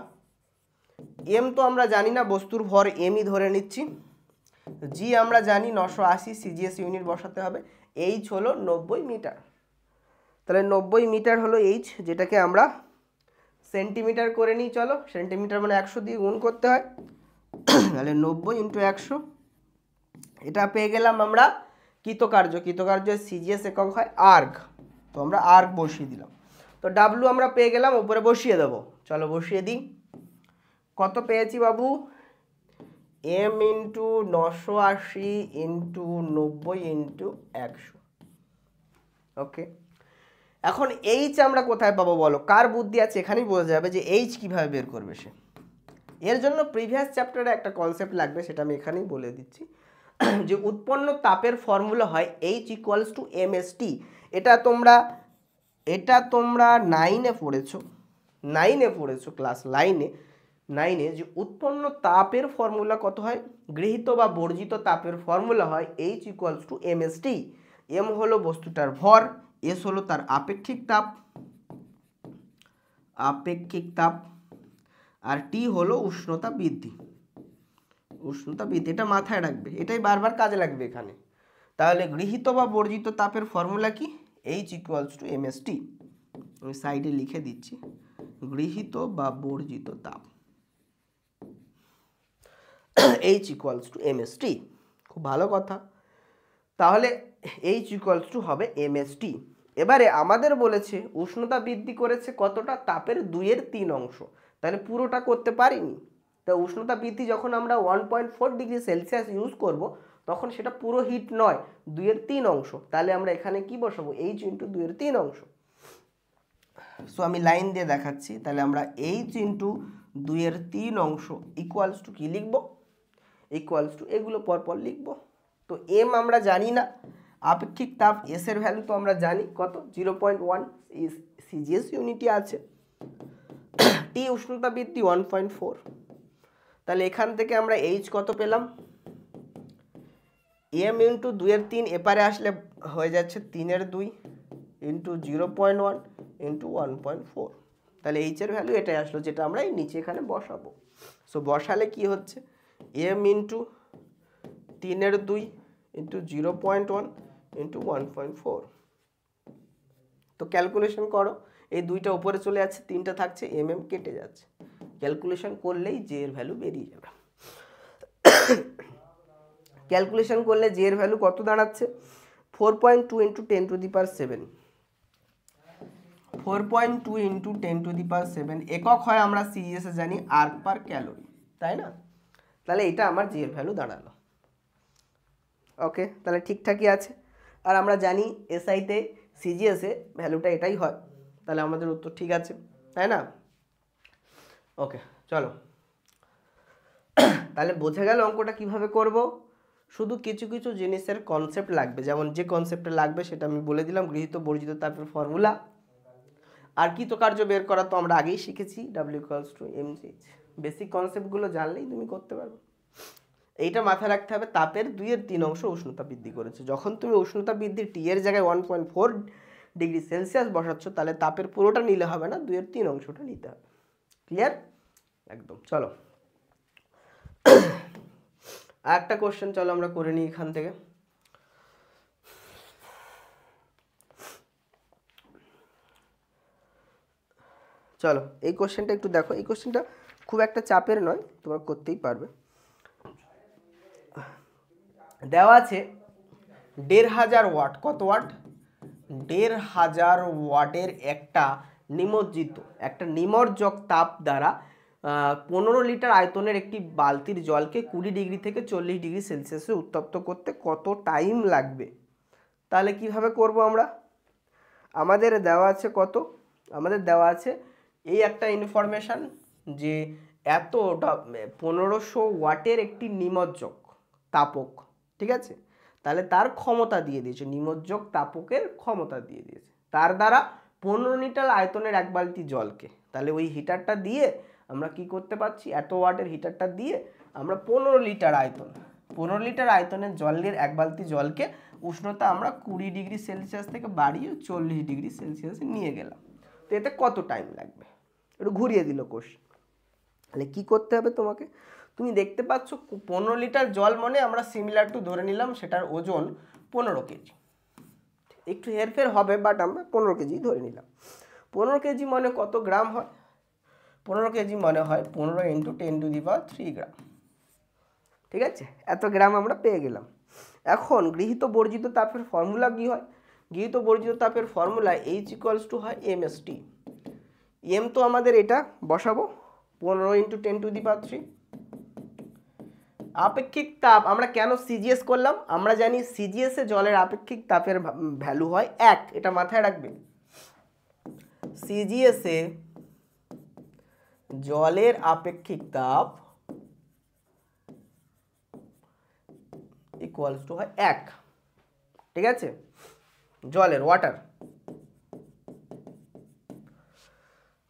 এম তো আমরা জানি না, বস্তুর ভর এমই ধরে নিচ্ছি। জি আমরা জানি 980 সিজিএস ইউনিট বসাতে হবে। এইচ হলো 90 মিটার, তাহলে 90 মিটার হলো এইচ, যেটাকে আমরা সেন্টিমিটার করে নিই। চলো, সেন্টিমিটার মানে 100 দিয়ে গুণ করতে হয়, তাহলে 90 ইন্টু 100, এটা পেয়ে গেলাম আমরা কৃতকার্য। কৃতকার্য সিজিএস একক হয় আর্গ, তো আমরা আর্গ বসিয়ে দিলাম। তো ডাব্লু আমরা পেয়ে গেলাম, উপরে বসিয়ে দেবো। চলো বসিয়ে দিই। কত পেয়েছি বাবু? M into 980 into 90 into 100। Okay, এখন এইচ আমরা কোথায় পাবো বলো? কার বুদ্ধি আছে এখানেই বোঝা যাবে যে এইচ কিভাবে বের করবে সে। এর জন্য প্রিভিয়াস চ্যাপ্টারে একটা কনসেপ্ট লাগবে, সেটা আমি এখানেই বলে দিচ্ছি, যে উৎপন্ন তাপের ফর্মুলা হয় এইচ ইকুয়ালস টু এমএসটি। এটা তোমরা 9-এ পড়েছো, 9-এ পড়েছো, ক্লাস 9-এ যে উৎপন্ন তাপের ফর্মুলা কত হয়, গৃহীত বা বর্জিত তাপের ফর্মুলা হয় H equals to MST. M হলো বস্তুটার ভর, এস হলো তার আপেক্ষিক তাপ, আর টি হলো উষ্ণতা বৃদ্ধি। এটা মাথায় রাখবে, এটাই বারবার কাজে লাগবে এখানে। তাহলে গৃহীত বা বর্জিত তাপের ফর্মুলা কি? H equals to MST. আমি সাইডে লিখে দিচ্ছি, গৃহীত বা বর্জিত তাপ এইচ ইকুয়ালস টু এমএসটি। খুব ভালো কথা। তাহলে এইচ ইকুয়ালস টু হবে এমএসটি। এবারে আমাদের বলেছে উষ্ণতা বৃদ্ধি করেছে কতটা? তাপের 2/3 অংশ, তাহলে পুরোটা করতে পারিনি। তা উষ্ণতা বৃদ্ধি যখন আমরা 1.4 ডিগ্রি সেলসিয়াস ইউজ করব, তখন সেটা পুরো হিট নয়, 2/3 অংশ। তাহলে আমরা এখানে কি বসাবো? এইচ ইন্টু 2/3 অংশ। সো আমি লাইন দিয়ে দেখাচ্ছি, তাহলে আমরা এইচ ইন্টু 2/3 অংশ ইকুয়ালস টু কি লিখবো? ইকুয়ালস টু এগুলো পরপর লিখবো। তো এম আমরা জানি না, আপেক্ষিক তাপ এস এর ভ্যালু তো আমরা জানি কত, 0.1 সিজিএস ইউনিটি আছে, টি উষ্ণতা বৃদ্ধি 1.4। তাহলে এখান থেকে আমরা এইচ কত পেলাম? এম ইন্টু 2/3, এপারে আসলে হয়ে যাচ্ছে 3/2 ইন্টু 0.1 ইন্টু 1.4। তাহলে এইচ এর ভ্যালু এটাই আসলো, যেটা আমরা এই নিচে এখানে বসাবো। সো বসালে কি হচ্ছে? M into 3/2 into 0.1 into 1.4। তো ক্যালকুলেশন করো, এই দুইটা উপরে চলে যাচ্ছে, 3টা থাকছে, এম কেটে যাচ্ছে, ক্যালকুলেশন করলেই জে এর ভ্যালু বেরিয়ে যাবে। ক্যালকুলেশন করলে জে এর ভ্যালু কত দাঁড়াচ্ছে? 4.2 ইন্টু 10⁻7। 4.2 ইন্টু 10⁻7 একক হয়, আমরা সিজিএসে জানি আর্গ পার ক্যালোরি, তাই না? তাহলে এটা আমার জি এর ভ্যালু দাঁড়ালো। ওকে, তাহলে ঠিকঠাকই আছে। আর আমরা জানি এসআইতে সিজিএসে ভ্যালুটা এটাই হয়, তাহলে আমাদের উত্তর ঠিক আছে, তাই না? ওকে, চলো তাহলে বোঝা গেল অঙ্কটা কিভাবে করব। শুধু কিছু কিছু জিনিসের কনসেপ্ট লাগবে, যেমন যে কনসেপ্টটা লাগবে সেটা আমি বলে দিলাম, গৃহীত বর্জিত তাপের ফর্মুলা। আর কৃতকার্য বের করা তো আমরা আগেই শিখেছি, W=mgh। বেসিক কনসেপ্টগুলো জানলেই তুমি করতে পারবে। এইটা মাথায় রাখতে হবে, তাপের 2/3 অংশ উষ্ণতা বৃদ্ধি করেছে। যখন তুমি উষ্ণতা বৃদ্ধি টি এর জায়গায় 1.4 ডিগ্রি সেলসিয়াস বসাচ্ছ, তাহলে তাপের পুরোটা নিলে হবে না, 2/3 অংশটা নিতে হবে। ক্লিয়ার? একদম। চলো আর একটা কোশ্চেন চলো আমরা করে নিই এখান থেকে। চলো এই কোশ্চেনটা একটু দেখো, এই কোশ্চেনটা খুব একটা চাপের নয়, তোমরা করতেই পারবে। দেওয়া আছে 1500 ওয়াট, কত ওয়াট? 1500 ওয়াটের একটা নিমজ্জক তাপ দ্বারা 15 লিটার আয়তনের একটি বালতির জলকে 20 ডিগ্রি থেকে 40 ডিগ্রি সেলসিয়াসে উত্তপ্ত করতে কত টাইম লাগবে? তাহলে কিভাবে করব আমরা? আমাদের দেওয়া আছে কত? আমাদের দেওয়া আছে এই একটা ইনফরমেশান যে এত 1500 ওয়াটের একটি নিমজ্জক তাপক, ঠিক আছে? তাহলে তার ক্ষমতা দিয়ে দিয়েছে, নিমজ্জক তাপকের ক্ষমতা দিয়ে দিয়েছে, তার দ্বারা 15 লিটার আয়তনের এক বালতি জলকে, তাহলে ওই হিটারটা দিয়ে আমরা কি করতে পারছি, এত ওয়াটের হিটারটা দিয়ে আমরা 15 লিটার আয়তনের জলের এক বালতি জলকে উষ্ণতা আমরা 20 ডিগ্রি সেলসিয়াস থেকে বাড়িয়ে 40 ডিগ্রি সেলসিয়াসে নিয়ে গেলাম। তো এতে কত টাইম লাগবে? একটু ঘুরিয়ে দিল কোশ্চেন। তাহলে কী করতে হবে তোমাকে? তুমি দেখতে পাচ্ছ 15 লিটার জল মানে আমরা সিমিলার টু ধরে নিলাম সেটার ওজন 15 কেজি, একটু হেরফের হবে বাট আমরা 15 কেজি ধরে নিলাম। 15 কেজি মানে কত গ্রাম হয়? 15 কেজি মানে হয় 15 × 10⁻³ গ্রাম, ঠিক আছে? এত গ্রাম আমরা পেয়ে গেলাম। এখন গৃহীত বর্জিত তাপের ফর্মুলা কী হয়? গৃহীত বর্জিত তাপের ফর্মুলা H হয় mst। এম তো আমাদের এটা বসাবো 15 × 10⁻³। আপেক্ষিক তাপ আমরা কেন সিজিএস করলাম? আমরা জানি সিজিএস এ জলের আপেক্ষিক তাপের ভ্যালু হয় 1, এটা মাথায় রাখবে। সিজিএস এ জলের আপেক্ষিক তাপ হয় 1, ঠিক আছে? জলের, ওয়াটার,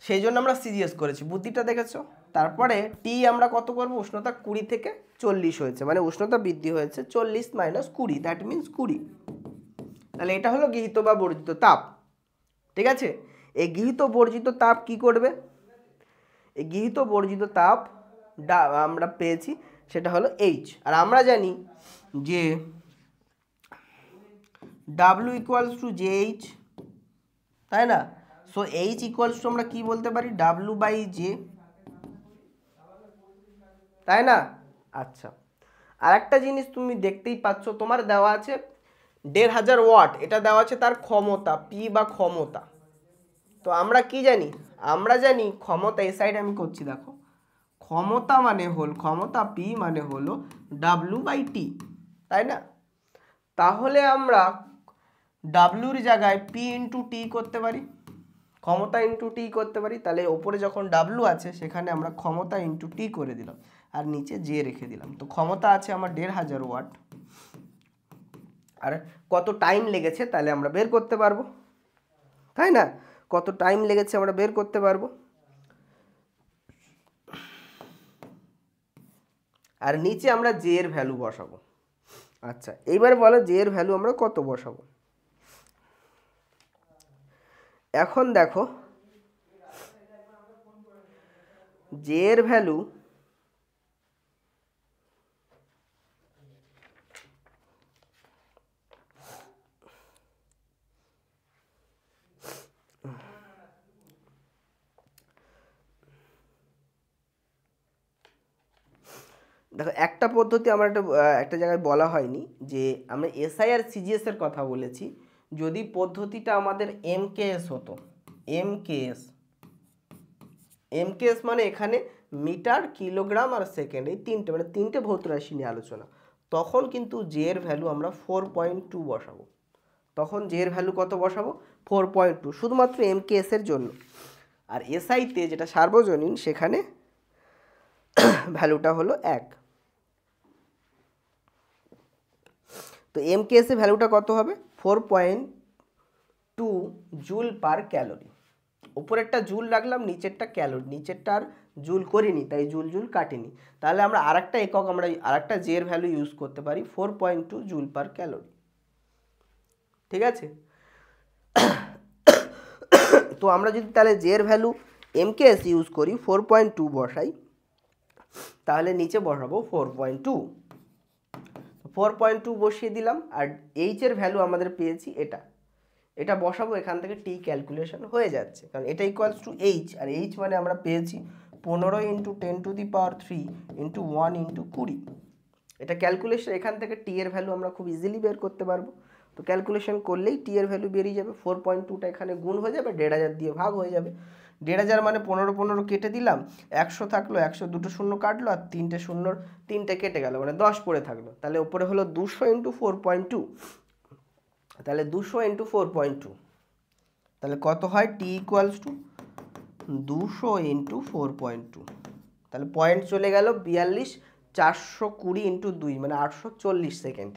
সেই জন্য আমরা সিজিএস করেছি, বুদ্ধিটা দেখেছো? তারপরে টি আমরা কত করব? উষ্ণতা 20 থেকে 40 হয়েছে, মানে উষ্ণতা বৃদ্ধি হয়েছে 40 - 20, দ্যাট মিনস 20। তাহলে এটা হলো গৃহীত বা বর্জিত তাপ, ঠিক আছে? এই গৃহীত বর্জিত তাপ কি করবে? এই গৃহীত বর্জিত তাপ আমরা পেয়েছি সেটা হলো এইচ, আর আমরা জানি যে W = JH, তাই না? সো H = আমরা কি বলতে পারি? W/J, তাই না? আচ্ছা, আর একটা জিনিস তুমি দেখতেই পাচ্ছ, তোমার দেওয়া আছে 1500 ওয়াট, এটা দেওয়া আছে তার ক্ষমতা, পি বা ক্ষমতা। তো আমরা কি জানি? আমরা জানি ক্ষমতা, এই সাইডে আমি করছি দেখো, ক্ষমতা পি মানে হলো W/T, তাই না? তাহলে আমরা ডাব্লিউর জায়গায় পি ইন্টু টি করতে পারি, ক্ষমতা ইন্টু টি করতে পারি। তাহলে ওপরে যখন ডাব্লিউ আছে সেখানে আমরা ক্ষমতা ইন্টু টি করে দিলাম, আর নিচে জে রেখে দিলাম। তো ক্ষমতা আছে আমার 1500 ওয়াট, আর কত টাইম লেগেছে তাহলে আমরা বের করতে পারবো, তাই না? কত টাইম লেগেছে আমরা বের করতে পারবো। আর নিচে আমরা জে এর ভ্যালু বসাবো। আচ্ছা, এইবার বলো জে এর ভ্যালু আমরা কত বসাবো? এখন দেখো জে এর ভ্যালু দেখো, একটা পদ্ধতি আমার একটা জায়গায় বলা হয়নি যে আমরা এসআই আর সিজিএস এর কথা বলেছি। যদি পদ্ধতিটা আমাদের এমকেএস হতো, এমকেএস মানে এখানে মিটার, কিলোগ্রাম আর সেকেন্ড, এই তিনটে, মানে তিনটে ভৌত রাশি নিয়ে আলোচনা, তখন কিন্তু জে এর ভ্যালু আমরা 4.2 বসাবো। তখন জে এর ভ্যালু কত বসাবো? 4.2, শুধুমাত্র এমকেএস এর জন্য। আর এসআইতে যেটা সার্বজনীন সেখানে ভ্যালুটা হলো 1। তো এমকেএসে ভ্যালুটা কত হবে 4.2 জুল পার ক্যালোরি। উপরেরটা জুল রাখলাম, নিচেরটা ক্যালোরি, নিচেরটা আর জুল করিনি তাই জুল জুল কাটিনি। তাহলে আমরা আরেকটা একক, আমরা আরেকটা জে এর ভ্যালু ইউজ করতে পারি 4.2 জুল পার ক্যালোরি। ঠিক আছে, তো আমরা যদি তাহলে জে এর ভ্যালু এমকেএস ইউজ করি 4.2 বসাই, তাহলে নিচে বসাবো 4.2, 4.2 বসিয়ে দিলাম। আর এইচ এর ভ্যালু আমাদের পেয়েছি এটা বসাবো, এখান থেকে টি ক্যালকুলেশন হয়ে যাচ্ছে, কারণ এটা ইকুয়ালস টু এইচ, আর এইচ মানে আমরা পেয়েছি 15 × 10⁻³ × 1 × 20। এটা ক্যালকুলেশন, এখান থেকে টি এর ভ্যালু আমরা খুব ইজিলি বের করতে পারবো। তো ক্যালকুলেশন করলেই টি এর ভ্যালু বেরিয়ে যাবে, 4.2টা এখানে গুণ হয়ে যাবে, 1500 দিয়ে ভাগ হয়ে যাবে। 1500 মানে 15 কেটে দিলাম, 100 থাকলো, 100 দুটো শূন্য কাটলো, আর 3টে শূন্যর 3টে কেটে গেল, মানে 10 পড়ে থাকলো। তাহলে উপরে হলো 200 × 4.2, তাহলে 200 × 4.2, তাহলে কত হয় টি ইকুয়ালস টু 200 × 4.2, তাহলে পয়েন্ট চলে গেল 42, 420 × 2 মানে 840 সেকেন্ড।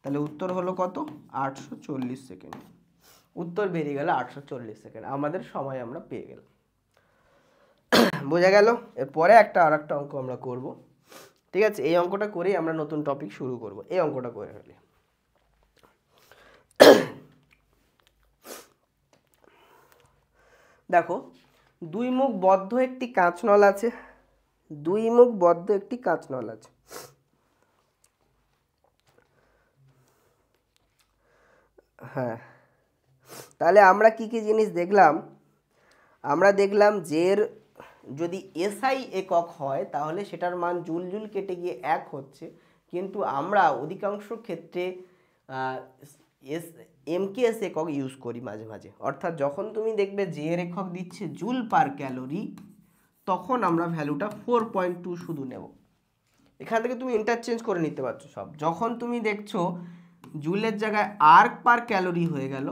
তাহলে উত্তর হলো কত 840 সেকেন্ড, উত্তর বেরিয়ে গেল 840 সেকেন্ড, আমাদের সময় আমরা পেয়ে গেলাম। বোঝা গেল? এরপরে আরেকটা অঙ্ক আমরা করব। ঠিক আছে, এই অঙ্কটা করেই আমরা নতুন টপিক শুরু করব। এই অঙ্কটা করে ফেলি। দেখো, দুই মুখ বদ্ধ একটি কাঁচ নল আছে, দুই মুখ বদ্ধ একটি কাঁচ নল আছে। হ্যাঁ, তাহলে আমরা কি কি জিনিস দেখলাম? আমরা দেখলাম যে যদি এসআই একক হয় তাহলে সেটার মান জুল জুল কেটে গিয়ে 1 হচ্ছে, কিন্তু আমরা অধিকাংশ ক্ষেত্রে এমকেএস একক ইউজ করি মাঝে মাঝে। অর্থাৎ যখন তুমি দেখবে যে এর একক দিচ্ছে জুল পার ক্যালোরি, তখন আমরা ভ্যালুটা 4.2 শুধু নেব। এখান থেকে তুমি ইন্টারচেঞ্জ করে নিতে পারছো সব। যখন তুমি দেখছো জুলের জায়গায় আর্ক পার ক্যালোরি হয়ে গেল,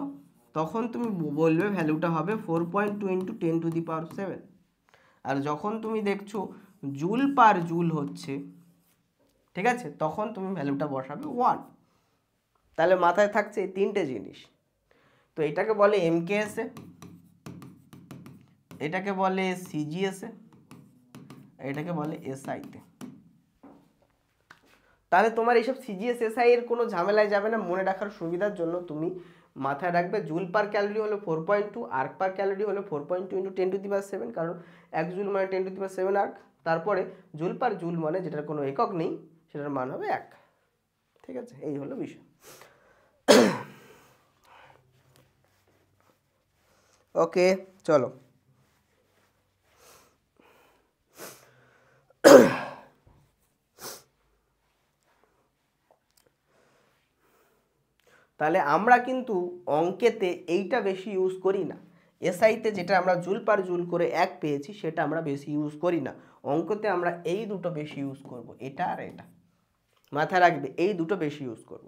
তখন তুমি বলবে ভ্যালুটা হবে 4.2 × 10⁻7। আর যখন তুমি দেখছো জুল পার জুল হচ্ছে, ঠিক আছে, তখন তুমি ভ্যালুটা বসাবে 1। তাহলে মাথায় থাকছে এই তিনটে জিনিস। তো এটাকে বলে এমকেএসে, এটাকে বলে সিজিএসে, এটাকে বলে এসআইতে। তাহলে তোমার এইসব সিজিএস এসআই এর কোনো ঝামেলায় যাবে না। মনে রাখার সুবিধার জন্য তুমি মাথায় রাখবে জুল পার ক্যালোরি হলো 4.2, আর্ক পার ক্যালোরি হলো 4.2 × 10⁻7, কারণ 1 জুল মানে 10⁻7 আর্ক। তারপরে জুল পার জুল মানে যেটার কোনো একক নেই, সেটার মান হবে 1। ঠিক আছে, এই হলো বিষয়। ওকে, চলো। তাহলে আমরা কিন্তু অঙ্কেতে এইটা বেশি ইউজ করি না। এসআইতে যেটা আমরা জুল পার জুল করে 1 পেয়েছি সেটা আমরা বেশি ইউজ করি না। অঙ্কতে আমরা এই দুটো বেশি ইউজ করব, এটা আর এটা। মাথায় রাখবে, এই দুটো বেশি ইউজ করব।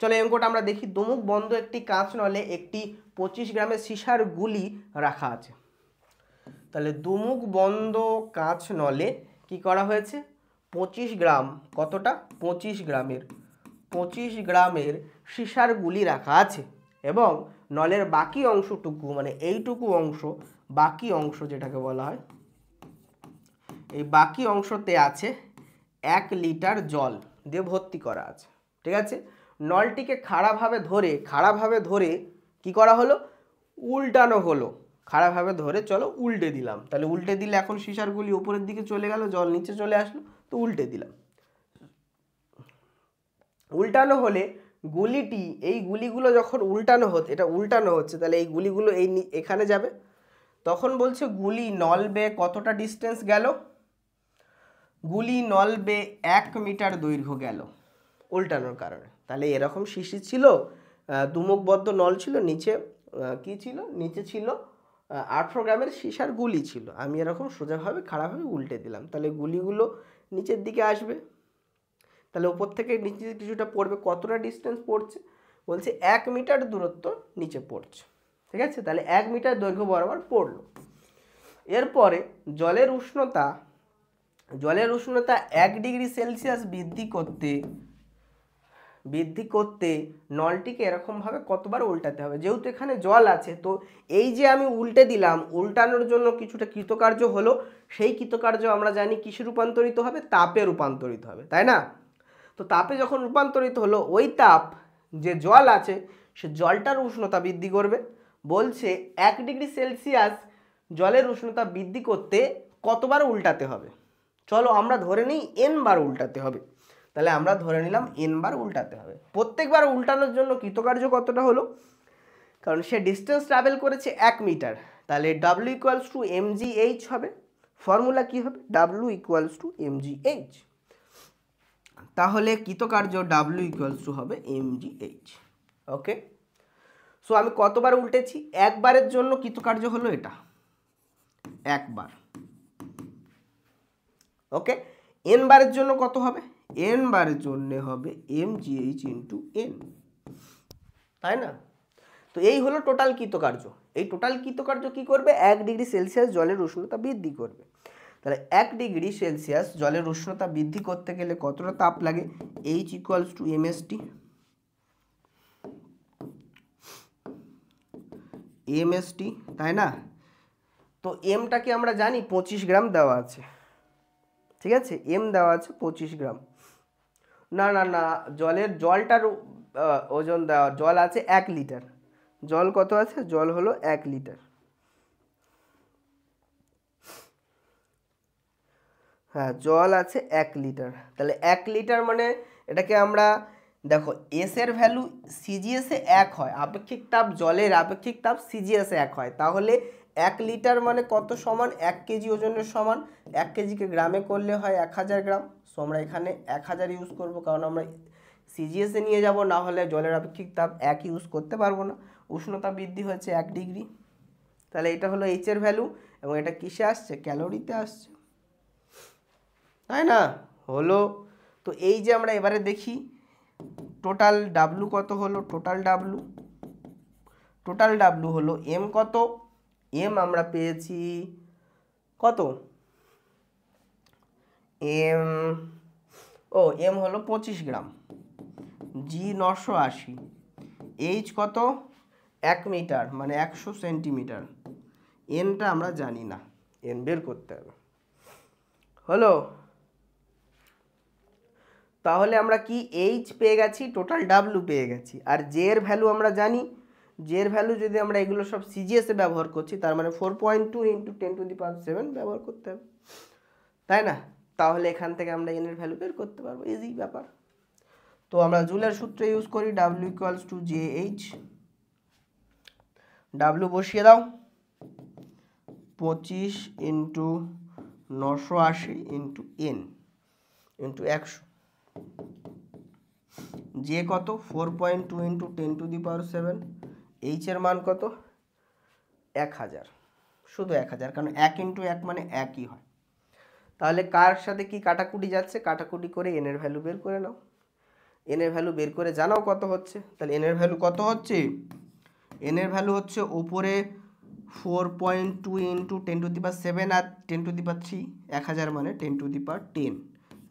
চলো এই অঙ্কটা আমরা দেখি। দুমুখ বন্ধ একটি কাঁচ নলে একটি 25 গ্রামের সীসার গুলি রাখা আছে। তাহলে দুমুখ বন্ধ কাঁচ নলে কি করা হয়েছে 25 গ্রাম, কতটা 25 গ্রামের সীসার গুলি রাখা আছে, এবং নলের বাকি অংশটুকু মানে এইটুকু অংশ, বাকি অংশ যেটাকে বলা হয়, এই বাকি অংশতে আছে 1 লিটার জল দিয়ে ভর্তি করা আছে। ঠিক আছে, নলটিকে খাড়াভাবে ধরে কি করা হলো, উল্টানো হলো। খাড়াভাবে ধরে চলো উল্টে দিলাম। তাহলে উল্টে দিলে এখন সীসার গুলি উপরের দিকে চলে গেল, জল নিচে চলে আসলো, তো উল্টে দিলাম। উল্টানো হলে গুলিটি, এই গুলিগুলো যখন এটা উল্টানো হচ্ছে, তাহলে এই গুলিগুলো এখানে যাবে। তখন বলছে গুলি নল বেয়ে কতটা ডিস্টেন্স গেল, গুলি নল বেয়ে 1 মিটার দৈর্ঘ্য গেল উল্টানোর কারণে। তাহলে এরকম শিশি ছিল, দুমুখবদ্ধ নল ছিল, নিচে কি ছিল, নিচে ছিল 18 গ্রামের সীসার গুলি ছিল। আমি এরকম সোজাভাবে খাড়াভাবে উল্টে দিলাম, তাহলে গুলিগুলো নিচের দিকে আসবে। তাহলে উপর থেকে নিচে কিছুটা পড়বে, কতটা ডিস্টেন্স পড়ছে বলছে 1 মিটার দূরত্ব নিচে পড়ছে। ঠিক আছে, তাহলে 1 মিটার দৈর্ঘ্য বরাবর পড়লো। এরপরে জলের উষ্ণতা 1 ডিগ্রি সেলসিয়াস বৃদ্ধি করতে নলটিকে এরকমভাবে কতবার উল্টাতে হবে। যেহেতু এখানে জল আছে, তো এই যে আমি উল্টে দিলাম, উল্টানোর জন্য কিছুটা কৃতকার্য হলো, সেই কৃতকার্য আমরা জানি কিসে রূপান্তরিত হবে, তাপে রূপান্তরিত হবে, তাই না? তো তাপে যখন রূপান্তরিত হলো, ওই তাপ যে জল আছে সে জলটার উষ্ণতা বৃদ্ধি করবে। বলছে 1 ডিগ্রি সেলসিয়াস জলের উষ্ণতা বৃদ্ধি করতে কতবার উল্টাতে হবে। চলো আমরা ধরে নিই n বার উল্টাতে হবে। তাহলে আমরা ধরে নিলাম n বার উল্টাতে হবে। প্রত্যেকবার উল্টানোর জন্য কৃতকার্য কতটা হলো, কারণ সে ডিস্টেন্স ট্রাভেল করেছে 1 মিটার, তাহলে W = mgh হবে। ফর্মুলা কি হবে, W = mgh। তাহলে কৃতকার্য W হবে mgh। ওকে, সো আমি কতবার উল্টেছি, একবারের জন্য কৃতকার্য হলো এটা, একবার। ওকে, n বারের জন্য কত হবে, n বারের জন্য হবে mgh × n, তাই না? তো এই হলো টোটাল কৃতকার্য। এই টোটাল কৃতকার্য কি করবে, 1 ডিগ্রি সেলসিয়াস জলের উষ্ণতা বৃদ্ধি করবে। তাহলে 1 ডিগ্রি সেলসিয়াস জলের উষ্ণতা বৃদ্ধি করতে গেলে কতটা তাপ লাগে, H = mst, mst, তাই না? তো এমটাকে আমরা জানি 25 গ্রাম দেওয়া আছে, ঠিক আছে, এম দেওয়া আছে 25 গ্রাম। না না না, জলটার ওজন দেওয়া, জল আছে 1 লিটার। জল কত আছে, জল হলো 1 লিটার। হ্যাঁ, জল আছে 1 লিটার। তাহলে 1 লিটার মানে এটাকে আমরা দেখো, এস এর ভ্যালু সিজিএসে 1 হয়, আপেক্ষিক তাপ জলের আপেক্ষিক তাপ সিজিএসে 1 হয়। তাহলে 1 লিটার মানে কত সমান, 1 কেজি ওজনের সমান। 1 কেজিকে গ্রামে করলে হয় 1000 গ্রাম। সো আমরা এখানে 1000 ইউজ করব, কারণ আমরা সিজিএসে নিয়ে যাব, না হলে জলের আপেক্ষিক তাপ 1 ইউজ করতে পারবো না। উষ্ণতা বৃদ্ধি হয়েছে 1 ডিগ্রি। তাহলে এটা হলো এইচ এর ভ্যালু, এবং এটা কিসে আসছে, ক্যালোরিতে আসছে, তাই না? হলো। তো এই যে আমরা এবারে দেখি টোটাল ডাব্লু কত হলো, টোটাল ডাব্লু হলো এম কত, এম আমরা পেয়েছি কত, এম হলো 25 গ্রাম, জি 980, এইচ কত 1 মিটার মানে 100 সেন্টিমিটার, এনটা আমরা জানি না, এন বের করতে হবে। হলো, তাহলে আমরা কি এইচ পেয়ে গেছি, টোটাল ডাব্লু পেয়ে গেছি, আর জে এর ভ্যালু আমরা জানি। জে এর ভ্যালু যদি আমরা এগুলো সব সিজিএসে ব্যবহার করছি, তার মানে 4.2 × 10⁻7 ব্যবহার করতে হবে, তাই না? তাহলে এখান থেকে আমরা এন এর ভ্যালু বের করতে পারবো, ইজি ব্যাপার। তো আমরা জুলের সূত্র ইউজ করি, W = JH। ডাব্লু বসিয়ে দাও, 25 × 980 × n × 100। যে কত 4.2 × 10⁻7, এইচ এর মান কত 1000, শুধু 1000, কারণ 1 × 1 মানে 1ই হয়। তাহলে কার সাথে কি কাটাকুটি যাচ্ছে, কাটাকুটি করে এন এর ভ্যালু বের করে নাও। এন এর ভ্যালু বের করে জানাও কত হচ্ছে। তাহলে এন এর ভ্যালু কত হচ্ছে, এন এর ভ্যালু হচ্ছে উপরে 4.2 × 10⁻7 আর 10⁻3, 1000 মানে 10⁻10,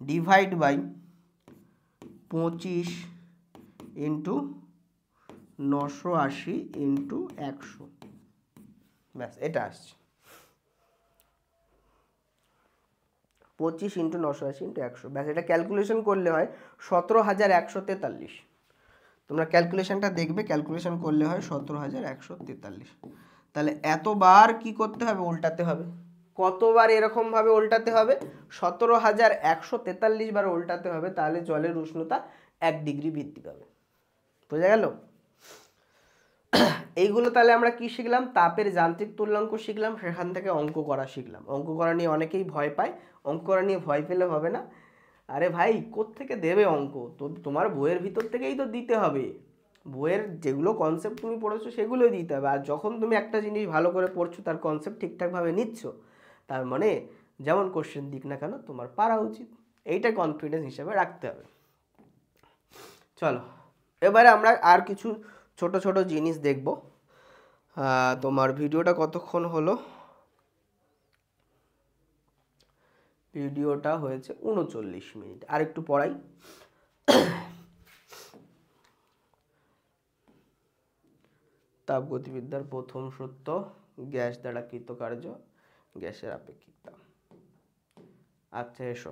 ডিভাইড বাই 25 × 980 × 100, ব্যাস এটা আসছে 25 × 980 × 100। ব্যাস এটা ক্যালকুলেশন করলে হয় 17143। তোমরা ক্যালকুলেশনটা দেখবে, ক্যালকুলেশন করলে হয় 17143। তাহলে এতবার কি করতে হবে, উল্টাতে হবে। কতবার এরকমভাবে উল্টাতে হবে, 17143 বার উল্টাতে হবে, তাহলে জলের উষ্ণতা 1 ডিগ্রি বৃদ্ধি পাবে। বোঝা গেল? এইগুলো তাহলে আমরা কি শিখলাম, তাপের যান্ত্রিক তুল্যাঙ্ক শিখলাম, সেখান থেকে অঙ্ক করা শিখলাম। অঙ্ক করা নিয়ে অনেকেই ভয় পায়, অঙ্ক করা নিয়ে ভয় পেলে হবে না। আরে ভাই, কোত্থেকে দেবে অঙ্ক, তো তোমার বইয়ের ভিতর থেকেই তো দিতে হবে। বইয়ের যেগুলো কনসেপ্ট তুমি পড়েছো সেগুলোই দিতে হবে। আর যখন তুমি একটা জিনিস ভালো করে পড়ছো, তার কনসেপ্ট ঠিকঠাকভাবে নিচ্ছ, তার মানে যেমন কোশ্চেন দিক না কেন তোমার পারা উচিত, এইটা কনফিডেন্স হিসাবে রাখতে হবে। চলো এবারে আমরা আর কিছু ছোট ছোট জিনিস দেখব। তোমার ভিডিওটা কতক্ষণ হলো, ভিডিওটা হয়েছে 39 মিনিট। আর একটু পড়াই। তাপগতিবিদ্যার প্রথম সূত্র, গ্যাস দ্বারা কৃতকার্য, গ্যাসের আপেক্ষিক তাপ। আচ্ছা এসো,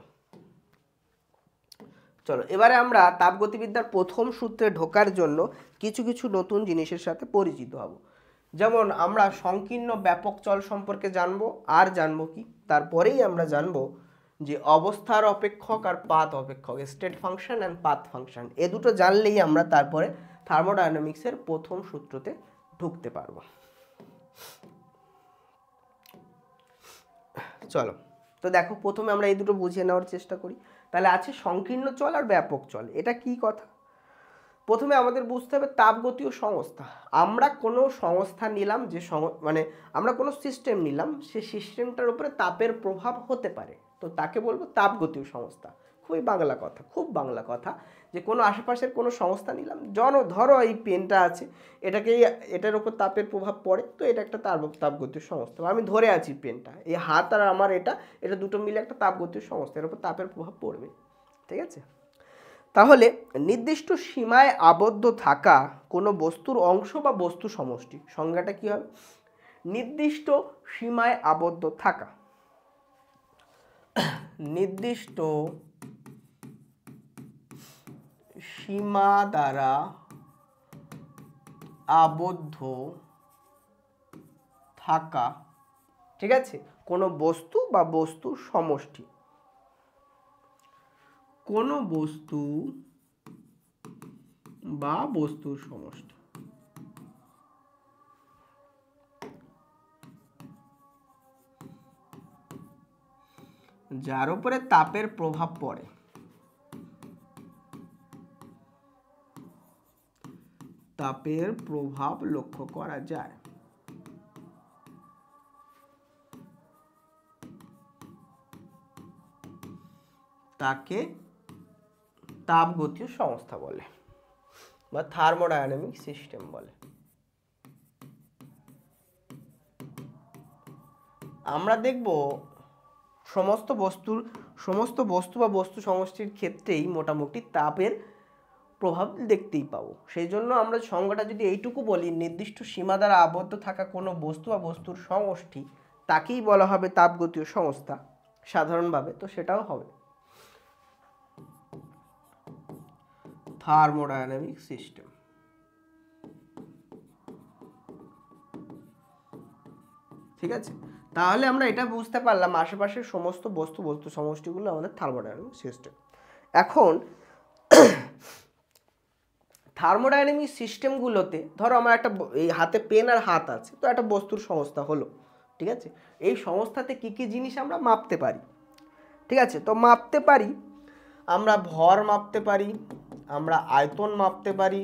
চলো এবারে আমরা তাপগতিবিদ্যার প্রথম সূত্রে ঢোকার জন্য কিছু কিছু নতুন জিনিসের সাথে পরিচিত হব। যেমন আমরা সংকীর্ণ ব্যাপক চল সম্পর্কে জানবো, আর জানবো কি, তারপরেই আমরা জানবো যে অবস্থার অপেক্ষক আর পাথ অপেক্ষক, state function and path function, এ দুটো জানলেই আমরা তারপরে থার্মোডায়নামিক্সের প্রথম সূত্রতে ঢুকতে পারবো। চলো, তো দেখো প্রথমে আমরা এই দুটো বুঝিয়ে নেওয়ার চেষ্টা করি। তাহলে আছে সংকীর্ণ চল আর ব্যাপক চল, এটা কি কথা? প্রথমে আমাদের বুঝতে হবে তাপগতীয় সংস্থা। আমরা কোনো সংস্থা নিলাম, যে মানে আমরা কোনো সিস্টেম নিলাম, সেই সিস্টেমটার উপরে তাপের প্রভাব হতে পারে, তো তাকে বলবো তাপগতীয় সংস্থা। খুবই বাংলা কথা, খুব বাংলা কথা, যে কোনো আশেপাশের কোনো সংস্থা নিলাম, ধরো এই পেনটা আছে, এটার উপর তাপের প্রভাব পড়ে, তো এটা একটা তাপগতীয় সংস্থা। আমি ধরে আছি পেনটা, এই হাত আর আমার এটা দুটো মিলে একটা তাপগতীয় সংস্থা, এর উপর তাপের প্রভাব পড়বে, ঠিক আছে? তাহলে নির্দিষ্ট সীমায় আবদ্ধ থাকা কোনো বস্তুর অংশ বা বস্তু সমষ্টি, সংজ্ঞাটা কি হবে? নির্দিষ্ট সীমায় আবদ্ধ থাকা, নির্দিষ্ট সীমা দ্বারা আবদ্ধ থাকা, ঠিক আছে, কোনো বস্তু বা বস্তুর সমষ্টি, কোনো বস্তু বা বস্তুর সমষ্টি। যার উপরে তাপের প্রভাব পড়ে, তাপের প্রভাব লক্ষ্য করা যায়, তাকে তাপগতীয় সংস্থা বলে বা থার্মোডায়নামিক সিস্টেম বলে। আমরা দেখব সমস্ত বস্তু বা বস্তু সমষ্টির ক্ষেত্রেই মোটামুটি তাপের প্রভাব দেখতেই পাবো। সেই জন্য আমরা সংজ্ঞাটা যদি এইটুকু বলি, নির্দিষ্ট সীমা দ্বারা আবদ্ধ থাকা কোনো বস্তু বা বস্তুর সমষ্টি, তাকেই বলা হবে তাপগতীয় সংস্থা সাধারণভাবে, তো সেটাও হবে থার্মোডায়নামিক সিস্টেম। ঠিক আছে, তাহলে আমরা এটা বুঝতে পারলাম আশেপাশের সমস্ত বস্তু সমষ্টিগুলো আমাদের থার্মোডায়নামিক সিস্টেম। এখন থার্মোডায়নামিক সিস্টেমগুলোতে ধরো আমার একটা এই হাতে পেন আর হাত আছে, তো একটা বস্তুর সংস্থা হলো, ঠিক আছে? এই সংস্থাতে কি কি জিনিস আমরা মাপতে পারি, ঠিক আছে? তো মাপতে পারি, আমরা ভর মাপতে পারি, আমরা আয়তন মাপতে পারি,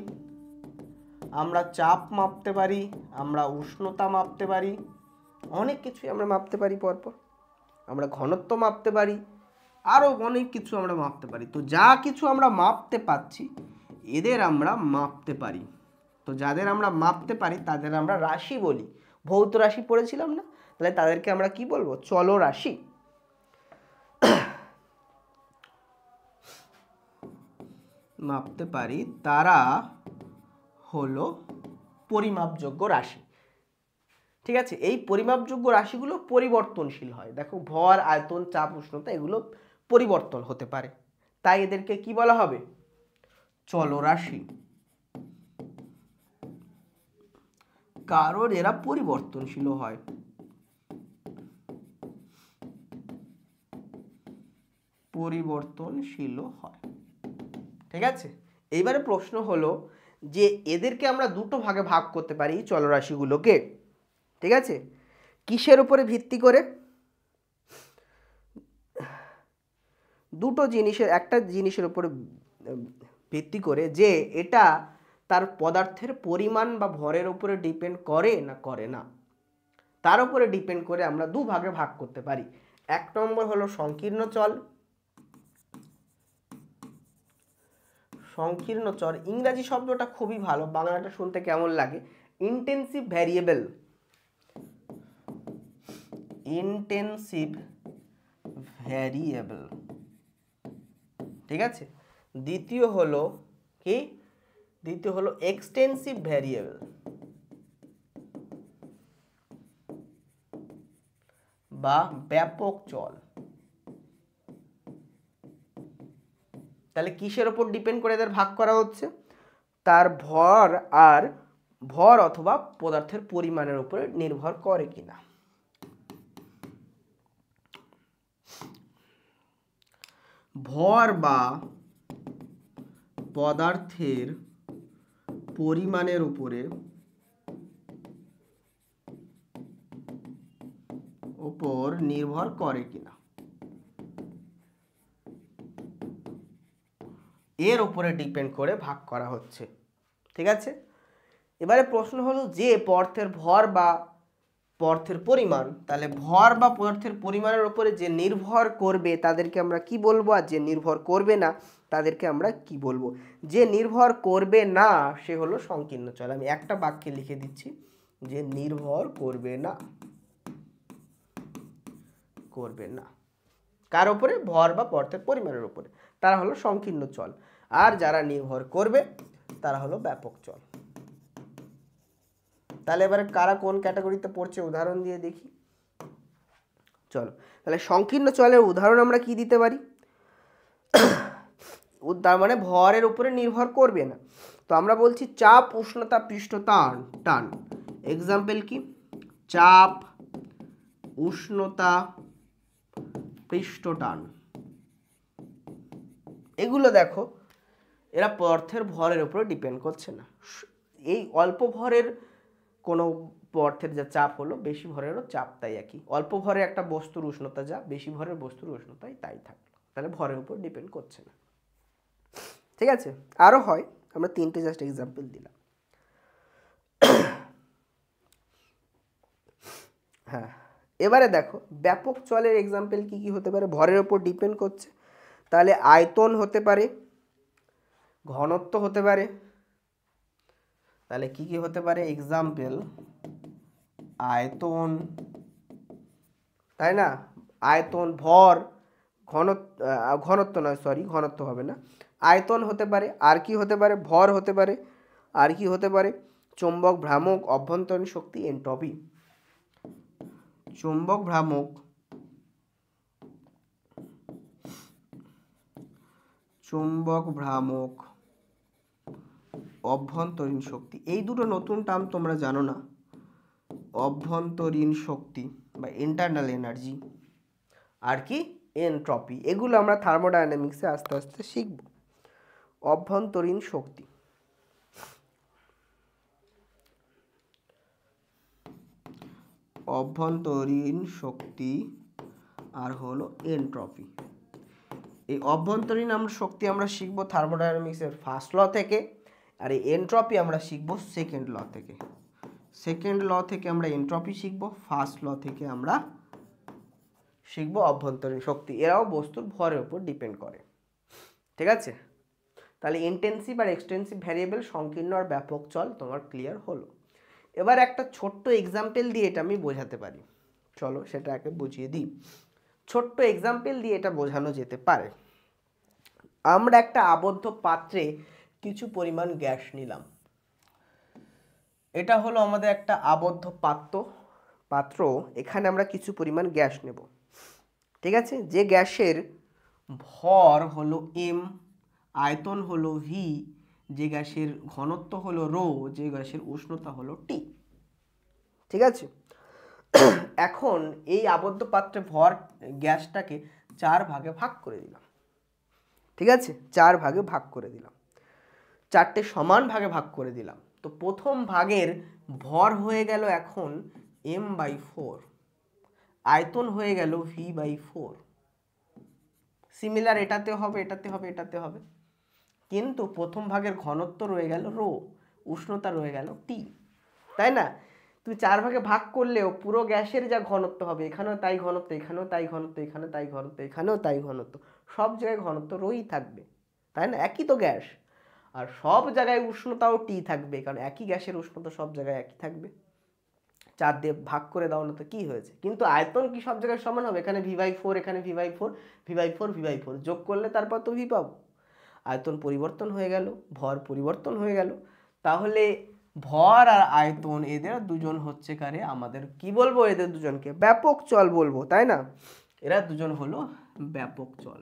আমরা চাপ মাপতে পারি, আমরা উষ্ণতা মাপতে পারি, অনেক কিছুই আমরা মাপতে পারি পরপর। আমরা ঘনত্ব মাপতে পারি, আরও অনেক কিছু আমরা মাপতে পারি। তো যা কিছু আমরা মাপতে পাচ্ছি, এদের আমরা মাপতে পারি। তো যাদের আমরা মাপতে পারি তাদের আমরা রাশি বলি। ভৌত রাশি পড়েছিলাম না? তাহলে তাদেরকে আমরা কি বলবো? চলরাশি। মাপতে পারি, তারা হলো পরিমাপযোগ্য রাশি। ঠিক আছে, এই পরিমাপযোগ্য রাশিগুলো পরিবর্তনশীল হয়। দেখো ভর, আয়তন, চাপ, উষ্ণতা এগুলো পরিবর্তন হতে পারে, তাই এদেরকে কি বলা হবে? চলরাশি। কারণ এরা পরিবর্তনশীল হয়। পরিবর্তনশীল হয়, ঠিক আছে? এইবারে প্রশ্ন হলো যে এদেরকে আমরা দুটো ভাগে ভাগ করতে পারি চলরাশিগুলোকে, ঠিক আছে? কিসের উপরে ভিত্তি করে? একটা জিনিসের উপরে ভিত্তি করে, যে এটা তার পদার্থের পরিমাণ বা ভরের উপরে ডিপেন্ড করে না করে না, তার উপরে ডিপেন্ড করে আমরা দু ভাগে ভাগ করতে পারি। এক নম্বর হলো সংকীর্ণ চল। সংকীর্ণ চল, ইংরাজি শব্দটা খুবই ভালো, বাংলাটা শুনতে কেমন লাগে? Intensive variable. ইন্টেন্সিভ ভ্যারিয়েবল, ঠিক আছে? দ্বিতীয় হলো কি? দ্বিতীয় হলো এক্সটেন্সিভ ভ্যারিয়েবল। বা ব্যাপক চল। তাহলে কিসের উপর ডিপেন্ড করে এদের ভাগ করা হচ্ছে? তার ভর অথবা পদার্থের পরিমাণের উপরে নির্ভর করে কিনা। ভর বা পদার্থের পরিমাণের উপরে নির্ভর করে কিনা, এর উপরে ডিপেন্ড করে ভাগ করা হচ্ছে। ঠিক আছে, এবারে প্রশ্ন হলো যে পদার্থের ভর বা পদার্থের পরিমাণ, তাহলে ভর বা পদার্থের পরিমাণের উপরে যে নির্ভর করবে তাদেরকে আমরা কি বলবো, আর যে নির্ভর করবে না তাদেরকে আমরা কি বলবো? যে নির্ভর করবে না সে হলো সংকীর্ণ চল। আমি একটা বাক্যে লিখে দিচ্ছি, যে নির্ভর করবে না, কার উপরে? ভর বা পদার্থের পরিমাণের উপরে, তারা হলো সংকীর্ণ চল। আর যারা নির্ভর করবে তারা হলো ব্যাপক চল। তাহলে এবারে কারা কোন ক্যাটাগরিতে পড়ছে উদাহরণ দিয়ে দেখি। চলো, তাহলে সংকীর্ণ চলের উদাহরণ আমরা কি দিতে পারি? তার মানে ভরের উপরে নির্ভর করবে না। তো আমরা বলছি চাপ, উষ্ণতা, পৃষ্ঠ টান। এক্সাম্পল কি? চাপ, উষ্ণতা, পৃষ্ঠ টান। এগুলো দেখো, এরা পদার্থের ভরের উপরে ডিপেন্ড করছে না। এই অল্প ভরের কোনো পদার্থের যা চাপ হলো, বেশি ভরেরও চাপ তাই একই। অল্প ভরে একটা বস্তুর উষ্ণতা যা, বেশি ভরের বস্তুর উষ্ণতাই তাই থাকলো। তাহলে ভরের উপর ডিপেন্ড করছে না। ঠিক আছে, আরও হয়, আমরা 3টে জাস্ট এক্সাম্পল দিলাম। হ্যাঁ, এবারে দেখো ব্যাপক চলের এক্সাম্পল কি কি হতে পারে? ভরের উপর ডিপেন্ড করছে, তাহলে আয়তন হতে পারে, ঘনত্ব হতে পারে। তাহলে কি কি হতে পারে? এক্সাম্পল আয়তন, তাই না? আয়তন, ভর, ঘনত্ব নয়, সরি ঘনত্ব হবে না, আয়তন হতে পারে। আর কি হতে পারে? ভর হতে পারে। আর কি হতে পারে? চৌম্বক ভ্রামক, অভ্যন্তরীণ শক্তি, এনট্রপি। চৌম্বক ভ্রামক, অভ্যন্তরীণ শক্তি। এই দুটো নতুন টার্ম তোমরা জানো না, অভ্যন্তরীণ শক্তি বা ইন্টারনাল এনার্জি, আর কি এনট্রপি। এগুলো আমরা থার্মোডায়নামিক্সে আস্তে আস্তে শিখব। অভ্যন্তরীণ শক্তি, আর হলো এনট্রপি। এই অভ্যন্তরীণ শক্তি আমরা শিখব থার্মোডায়নামিক্সের ফার্স্ট ল থেকে, আর এই এনট্রপি আমরা শিখব সেকেন্ড ল থেকে। সেকেন্ড ল থেকে আমরা এনট্রপি শিখব, ফার্স্ট ল থেকে আমরা শিখব অভ্যন্তরীণ শক্তি। এরাও বস্তুর ভরের উপর ডিপেন্ড করে। ঠিক আছে, তাহলে ইন্টেন্সিভ আর এক্সটেন্সিভ ভ্যারিয়েবল, সংকীর্ণ আর ব্যাপক চল তোমার ক্লিয়ার হলো। এবার একটা ছোট্ট এক্সাম্পল দিয়ে এটা আমি বোঝাতে পারি। চলো সেটাকে বুঝিয়ে দিই। ছোট্ট এক্সাম্পল দিয়ে এটা বোঝানো যেতে পারে। আমরা একটা আবদ্ধ পাত্রে কিছু পরিমাণ গ্যাস নিলাম। এটা হলো আমাদের একটা আবদ্ধ পাত্র। এখানে আমরা কিছু পরিমাণ গ্যাস নেব। ঠিক আছে, যে গ্যাসের ভর হলো m, আয়তন হলো v, যে গ্যাসের ঘনত্ব হলো রো, যে গ্যাসের উষ্ণতা হলো T। ঠিক আছে, এখন এই আবদ্ধ পাত্রে ভর গ্যাসটাকে 4 ভাগে ভাগ করে দিলাম। ঠিক আছে, 4 ভাগে ভাগ করে দিলাম, 4টে সমান ভাগে ভাগ করে দিলাম। তো প্রথম ভাগের ভর হয়ে গেল এখন m/4, আয়তন হয়ে গেল v/4। সিমিলার এটাতে হবে, এটাতে হবে, এটাতে হবে, কিন্তু প্রথম ভাগের ঘনত্ব রয়ে গেল রো, উষ্ণতা রয়ে গেল টি। তাই না? তুমি 4 ভাগে ভাগ করলেও পুরো গ্যাসের যা ঘনত্ব হবে, এখানেও তাই ঘনত্ব, এখানেও তাই ঘনত্ব, এখানে তাই ঘনত্ব, এখানেও তাই ঘনত্ব, সব জায়গায় ঘনত্ব রোই থাকবে। তাই না? একই তো গ্যাস। আর সব জায়গায় উষ্ণতাও টি থাকবে, কারণ একই গ্যাসের উষ্ণতা সব জায়গায় একই থাকবে। 4 দিয়ে ভাগ করে দাও না, তো কি হয়েছে? কিন্তু আয়তন কি সব জায়গায় সমান হবে? এখানে v/4, এখানে v/4, v/4, v/4 যোগ করলে তারপর তো v পাবো। আয়তন পরিবর্তন হয়ে গেল, ভর পরিবর্তন হয়ে গেল। তাহলে ভর আর আয়তন এদের দুজন হচ্ছে কারে আমাদের কি বলবো, এদের দুজনকে ব্যাপক চল বলবো, তাই না? এরা দুজন হলো ব্যাপক চল,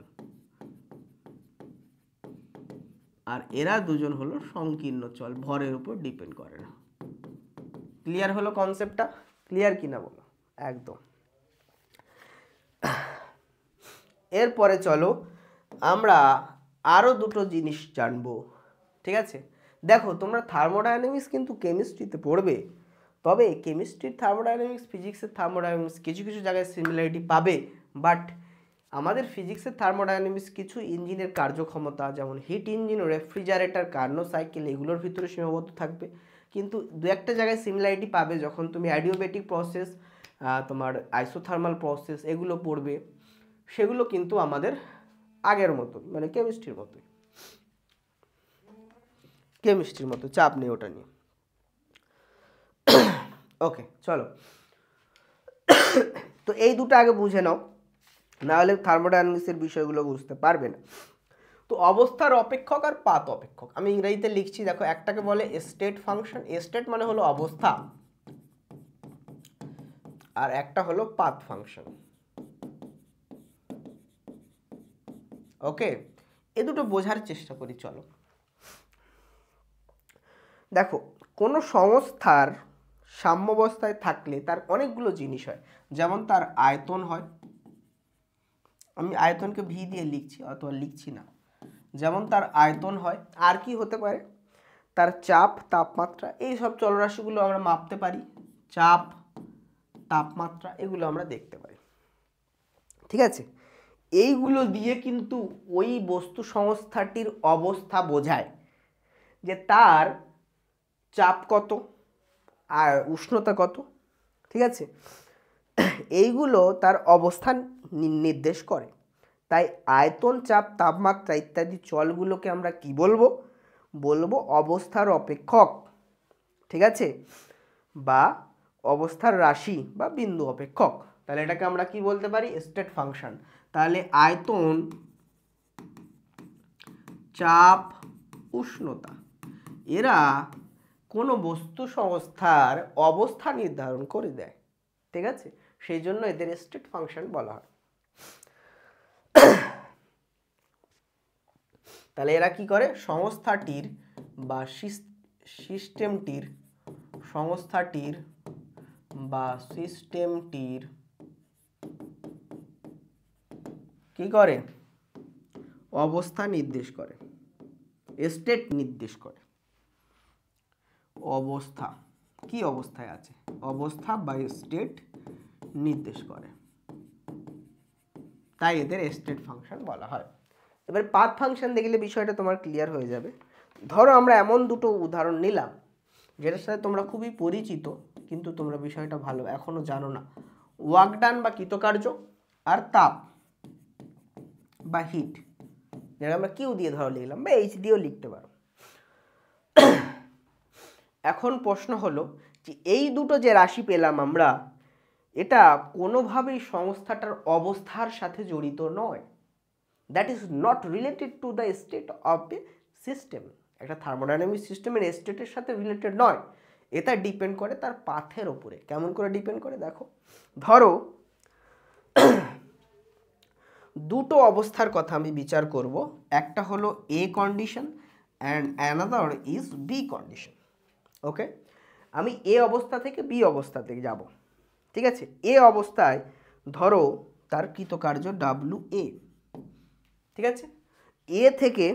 আর এরা দুজন হলো সংকীর্ণ চল, ভরের উপর ডিপেন্ড করে না। ক্লিয়ার হলো কনসেপ্টটা? ক্লিয়ার কিনা বলো? একদম। এরপরে চলো আমরা আরো দুটো জিনিস জানবো, ঠিক আছে? দেখো তোমরা থার্মোডায়নামিক্স কিন্তু কেমিস্ট্রিতে পড়বে, তবে কেমিস্ট্রির থার্মোডায়নামিক্স, ফিজিক্সের থার্মোডায়নামিক্স কিছু কিছু জায়গায় সিমিলারিটি পাবে, বাট আমাদের ফিজিক্সের থার্মোডায়নামিক্স কিছু ইঞ্জিনের কার্যক্ষমতা, যেমন hit engine, refrigerator, Karnaugh cycle, এগুলোর ভিতরে সীমাবদ্ধ থাকবে। কিন্তু দু একটা জায়গায় সিমিলারিটি পাবে, যখন তুমি অ্যাডিওবেটিক প্রসেস, তোমার আইসোথার্মাল প্রসেস এগুলো পড়বে, সেগুলো কিন্তু আমাদের আগের মতো মানে কেমিস্ট্রির মতো, চাপ নেই ওটা নিয়ে। ওকে চলো, তো এই দুটো আগে বুঝে নাও, নাহলে থার্মোডায়নামিক্সের বিষয়গুলো বুঝতে পারবে না। তো অবস্থার অপেক্ষক আর পাত অপেক্ষক আমি ইংরেজিতে লিখছি, দেখো একটাকে বলে স্টেট ফাংশন, স্টেট মানে হলো অবস্থা, আর একটা হলো পাত ফাংশন। ওকে, এ দুটো বোঝার চেষ্টা করি চলো। দেখো কোনো সংস্থার সাম্যাবস্থায় থাকলে তার অনেকগুলো জিনিস হয়, যেমন তার আয়তন হয়, আমি আয়তনকে ভি দিয়ে লিখছি অথবা লিখছি না, যেমন তার আয়তন হয়, আর কি হতে পারে, তার চাপ, তাপমাত্রা, এই সব চলরাশিগুলো আমরা মাপতে পারি, চাপ, তাপমাত্রা এগুলো আমরা দেখতে পারি, ঠিক আছে? এইগুলো দিয়ে কিন্তু ওই বস্তু সংস্থাটির অবস্থা বোঝায়, যে তার চাপ কত আর উষ্ণতা কত, ঠিক আছে? এইগুলো তার অবস্থান নির্দেশ করে। তাই আয়তন, চাপ, তাপমাত্রা ইত্যাদি চলগুলোকে আমরা কি বলবো? বলবো অবস্থার অপেক্ষক, ঠিক আছে, বা অবস্থার রাশি বা বিন্দু অপেক্ষক। তাহলে এটাকে আমরা কি বলতে পারি? State function. তাহলে আয়তন, চাপ, উষ্ণতা এরা কোনো বস্তু সংস্থার অবস্থা নির্ধারণ করে দেয়, ঠিক আছে? সেই জন্য এদের স্টেট ফাংশন বলা হয়। তাহলে এরা কি করে? সংস্থাটির বা সিস্টেমটির কি করে? অবস্থা নির্দেশ করে, স্টেট নির্দেশ করে। অবস্থা, কি অবস্থায় আছে, অবস্থা বা স্টেট নির্দেশ করে, তাই এদের স্টেট ফাংশন বলা হয়। এবার পাথ ফাংশন দেখলে বিষয়টা তোমার ক্লিয়ার হয়ে যাবে। ধরো আমরা এমন দুটো উদাহরণ নিলাম যেটার সাথে তোমরা খুবই পরিচিত, কিন্তু তোমরা বিষয়টা ভালো এখনো জানো না। ওয়ার্ক ডান বা কৃতকার্য, আর তাপ বা হিট, যেটা আমরা কিউ দিয়ে ধরো লিখলাম বা এইচ দিয়েও লিখতে পারো। এখন প্রশ্ন হলো যে এই দুটো যে রাশি পেলাম আমরা, এটা কোনোভাবেই সংস্থাটার অবস্থার সাথে জড়িত নয়। That is not related to the state of the system. একটা থার্মোডাইনামিক সিস্টেমের স্টেটের সাথে রিলেটেড নয়, এটা ডিপেন্ড করে তার পাথের ওপরে। কেমন করে ডিপেন্ড করে দেখো, ধরো দুটো অবস্থার কথা আমি বিচার করব, একটা হলো A condition and another is B condition. Okay, আমি এ অবস্থা থেকে বি অবস্থাতে যাব, ঠিক আছে? এ অবস্থায় ধরো তার কৃতকার্য ডাব্লু এ, ঠিক আছে? এ থেকে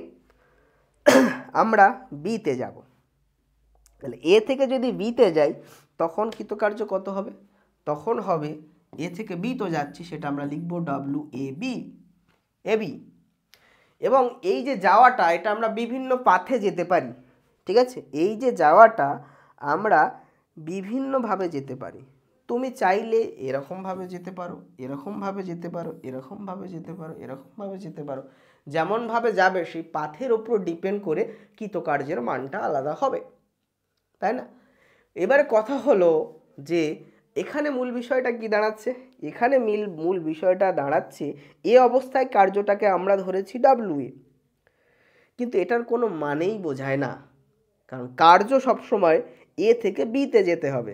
আমরা বিতে যাব, তাহলে এ থেকে যদি বিতে যাই তখন কৃতকার্য কত হবে? তখন হবে এ থেকে বি তো যাচ্ছি, সেটা আমরা লিখব ডাব্লু এ বি, এবি। এবং এই যে যাওয়াটা, এটা আমরা বিভিন্ন পাথে যেতে পারি, ঠিক আছে? এই যে যাওয়াটা আমরা বিভিন্নভাবে যেতে পারি। তুমি চাইলে এরকমভাবে যেতে পারো, এরকমভাবে যেতে পারো, এরকমভাবে যেতে পারো, এরকমভাবে যেতে পারো। যেমনভাবে যাবে সেই পাথের ওপর ডিপেন্ড করে কৃতকার্যের মানটা আলাদা হবে, তাই না? এবারে কথা হলো যে এখানে মূল বিষয়টা কি দাঁড়াচ্ছে? এখানে মূল বিষয়টা দাঁড়াচ্ছে এ অবস্থায় কার্যটাকে আমরা ধরেছি ডাব্লু এ, কিন্তু এটার কোনো মানেই বোঝায় না, কারণ কার্য সবসময় এ থেকে বিতে যেতে হবে,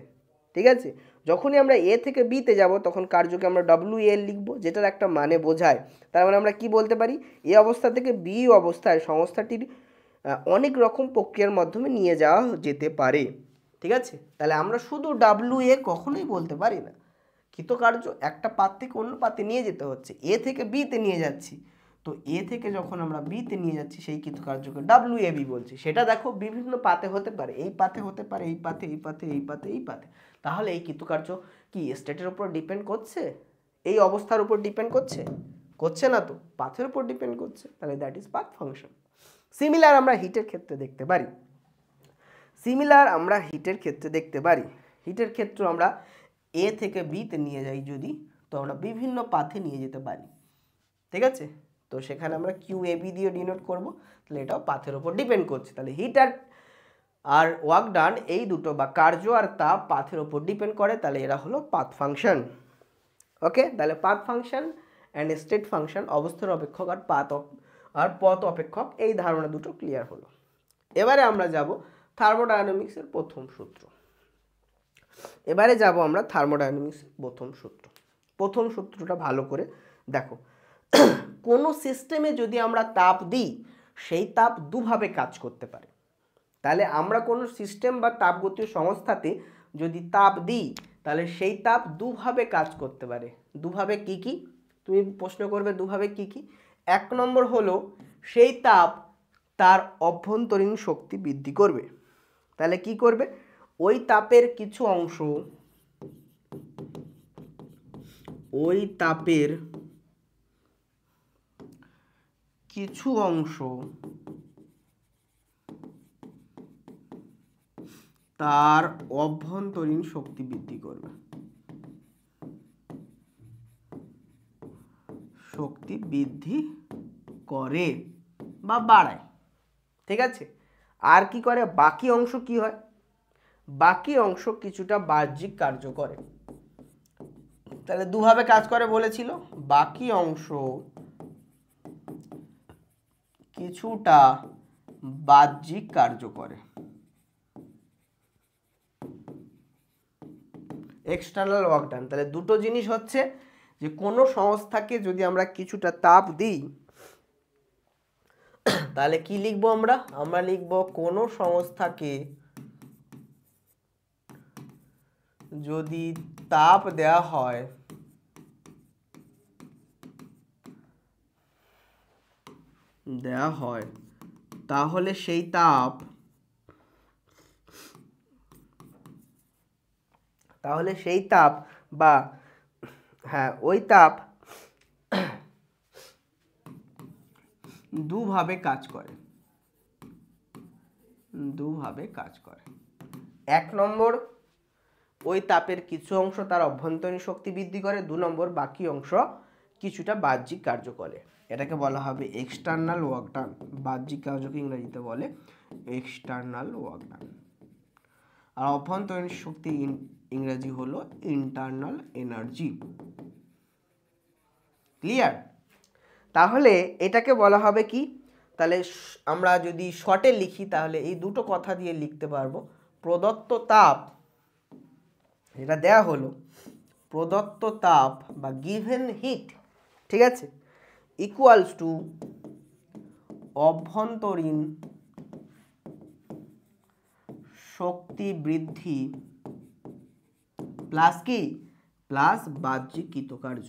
ঠিক আছে। যখনই আমরা এ থেকে বিতে যাব তখন কার্যকে আমরা WL লিখব, যেটার একটা মানে বোঝায়। তার মানে আমরা কি বলতে পারি, এ অবস্থা থেকে বি অবস্থায় সংস্থাটির অনেক রকম প্রক্রিয়ার মাধ্যমে নিয়ে যাওয়া যেতে পারে, ঠিক আছে। তাহলে আমরা শুধু WA কখনোই বলতে পারি না। কৃতকার্য একটা পাত থেকে অন্য পাতে নিয়ে যেতে হচ্ছে, এ থেকে বিতে নিয়ে যাচ্ছি, তো এ থেকে যখন আমরা বিতে নিয়ে যাচ্ছি সেই কৃতকার্যকে WAB বলছি। সেটা দেখো বিভিন্ন পাতে হতে পারে, এই পাতে হতে পারে, এই পাতে, এই পাতে, এই পাতে, এই পাতে। তাহলে এই কৃতকার্য কি স্টেটের উপর ডিপেন্ড করছে, এই অবস্থার উপর ডিপেন্ড করছে? করছে না তো, পাথের উপর ডিপেন্ড করছে। তাহলে that is path function. Similar আমরা হিটের ক্ষেত্রে দেখতে পারি, হিটের ক্ষেত্রে আমরা এ থেকে বিতে নিয়ে যাই যদি, তো আমরা বিভিন্ন পাথে নিয়ে যেতে পারি, ঠিক আছে। তো সেখানে আমরা QAB দিয়ে ডিনোট করব, তাহলে এটাও পাথের উপর ডিপেন্ড করছে। তাহলে হিট আর ওয়ার্ক ডান এই দুটো বা কার্য আর তাপ পাথের উপর ডিপেন্ড করে, তাহলে এরা হলো পাথ ফাংশন। ওকে, তাহলে path function and state function, অবস্থার অপেক্ষক আর পথ অপেক্ষক, এই ধারণা দুটো ক্লিয়ার হলো। এবারে আমরা যাব থার্মোডায়নামিক্সের প্রথম সূত্র। প্রথম সূত্রটা ভালো করে দেখো। কোনো সিস্টেমে যদি আমরা তাপ দিই সেই তাপ দুভাবে কাজ করতে পারে। তাহলে আমরা কোনো সিস্টেম বা তাপগতীয় সংস্থাতে যদি তাপ দিই তাহলে সেই তাপ দুভাবে কাজ করতে পারে। দুভাবে কি কি? তুমি প্রশ্ন করবে দুভাবে কি কি? 1 নম্বর হলো সেই তাপ তার অভ্যন্তরীণ শক্তি বৃদ্ধি করবে। তাহলে কি করবে? ওই তাপের কিছু অংশ তার অভ্যন্তরীণ শক্তি বৃদ্ধি করবে, বা বাড়ায়, ঠিক আছে। আর কি করে? বাকি অংশ কি হয়? বাকি অংশ কিছুটা বাহ্যিক কার্য করে। তাহলে দুভাবে কাজ করে বলেছিল, বাকি অংশ কিছুটা বাহ্যিক কার্য করে, এক্সটার্নাল ওয়ার্ক ডান। তাহলে দুটো জিনিস হচ্ছে যে কোনো সংস্থাকে যদি আমরা কিছুটা তাপ দিই তাহলে কি লিখবো আমরা? আমরা লিখবো কোনো সংস্থাকে যদি তাপ দেওয়া হয় তাহলে সেই তাপ বা ওই তাপ দুভাবে কাজ করে। 1 নম্বর, ওই তাপের কিছু অংশ তার অভ্যন্তরীণ শক্তি বৃদ্ধি করে। 2 নম্বর, বাকি অংশ কিছুটা বাহ্যিক কার্য করে। এটাকে বলা হবে এক্সটার্নাল ওয়ার্ক ডান। বাহ্যিক কার্যকে ইংরেজিতে বলে এক্সটার্নাল ওয়ার্ক ডান। আর অভ্যন্তরীণ শক্তি ইংরেজি হলো ইন্টারনাল এনার্জি। ক্লিয়ার? তাহলে এটাকে বলা হবে কি? তাহলে আমরা যদি শর্টে লিখি তাহলে এই দুটো কথা দিয়ে লিখতে পারবো, প্রদত্ত তাপ, এটা দেয়া হলো, প্রদত্ত তাপ বা গিভেন হিট, ঠিক আছে, ইকুয়ালস টু অভ্যন্তরীণ শক্তি বৃদ্ধি প্লাস কি? প্লাস বাহ্যিক কৃতকার্য।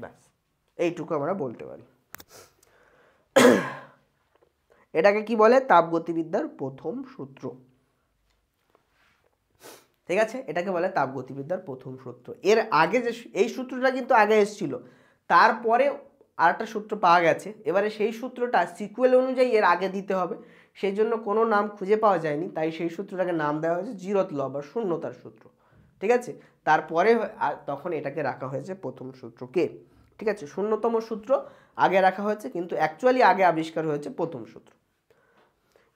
ব্যাস, এইটুকু আমরা বলতে পারি। এটাকে কি বলে? তাপগতিবিদ্যার প্রথম সূত্র, ঠিক আছে। এটাকে বলে তাপগতিবিদ্যার প্রথম সূত্র। এর আগে যে এই সূত্রটা কিন্তু আগে এসেছিল, তারপরে আরেকটা সূত্র পাওয়া গেছে। এবারে সেই সূত্রটা সিকুয়েল অনুযায়ী এর আগে দিতে হবে, সেই জন্য কোনো নাম খুঁজে পাওয়া যায়নি, তাই সেই সূত্রটাকে নাম দেওয়া হয়েছে জিরোথ ল বা শূন্যতার সূত্র, ঠিক আছে। তারপরে তখন এটাকে রাখা হয়েছে প্রথম সূত্রকে, ঠিক আছে। শূন্যতম সূত্র আগে রাখা হয়েছে, কিন্তু অ্যাকচুয়ালি আগে আবিষ্কার হয়েছে প্রথম সূত্র।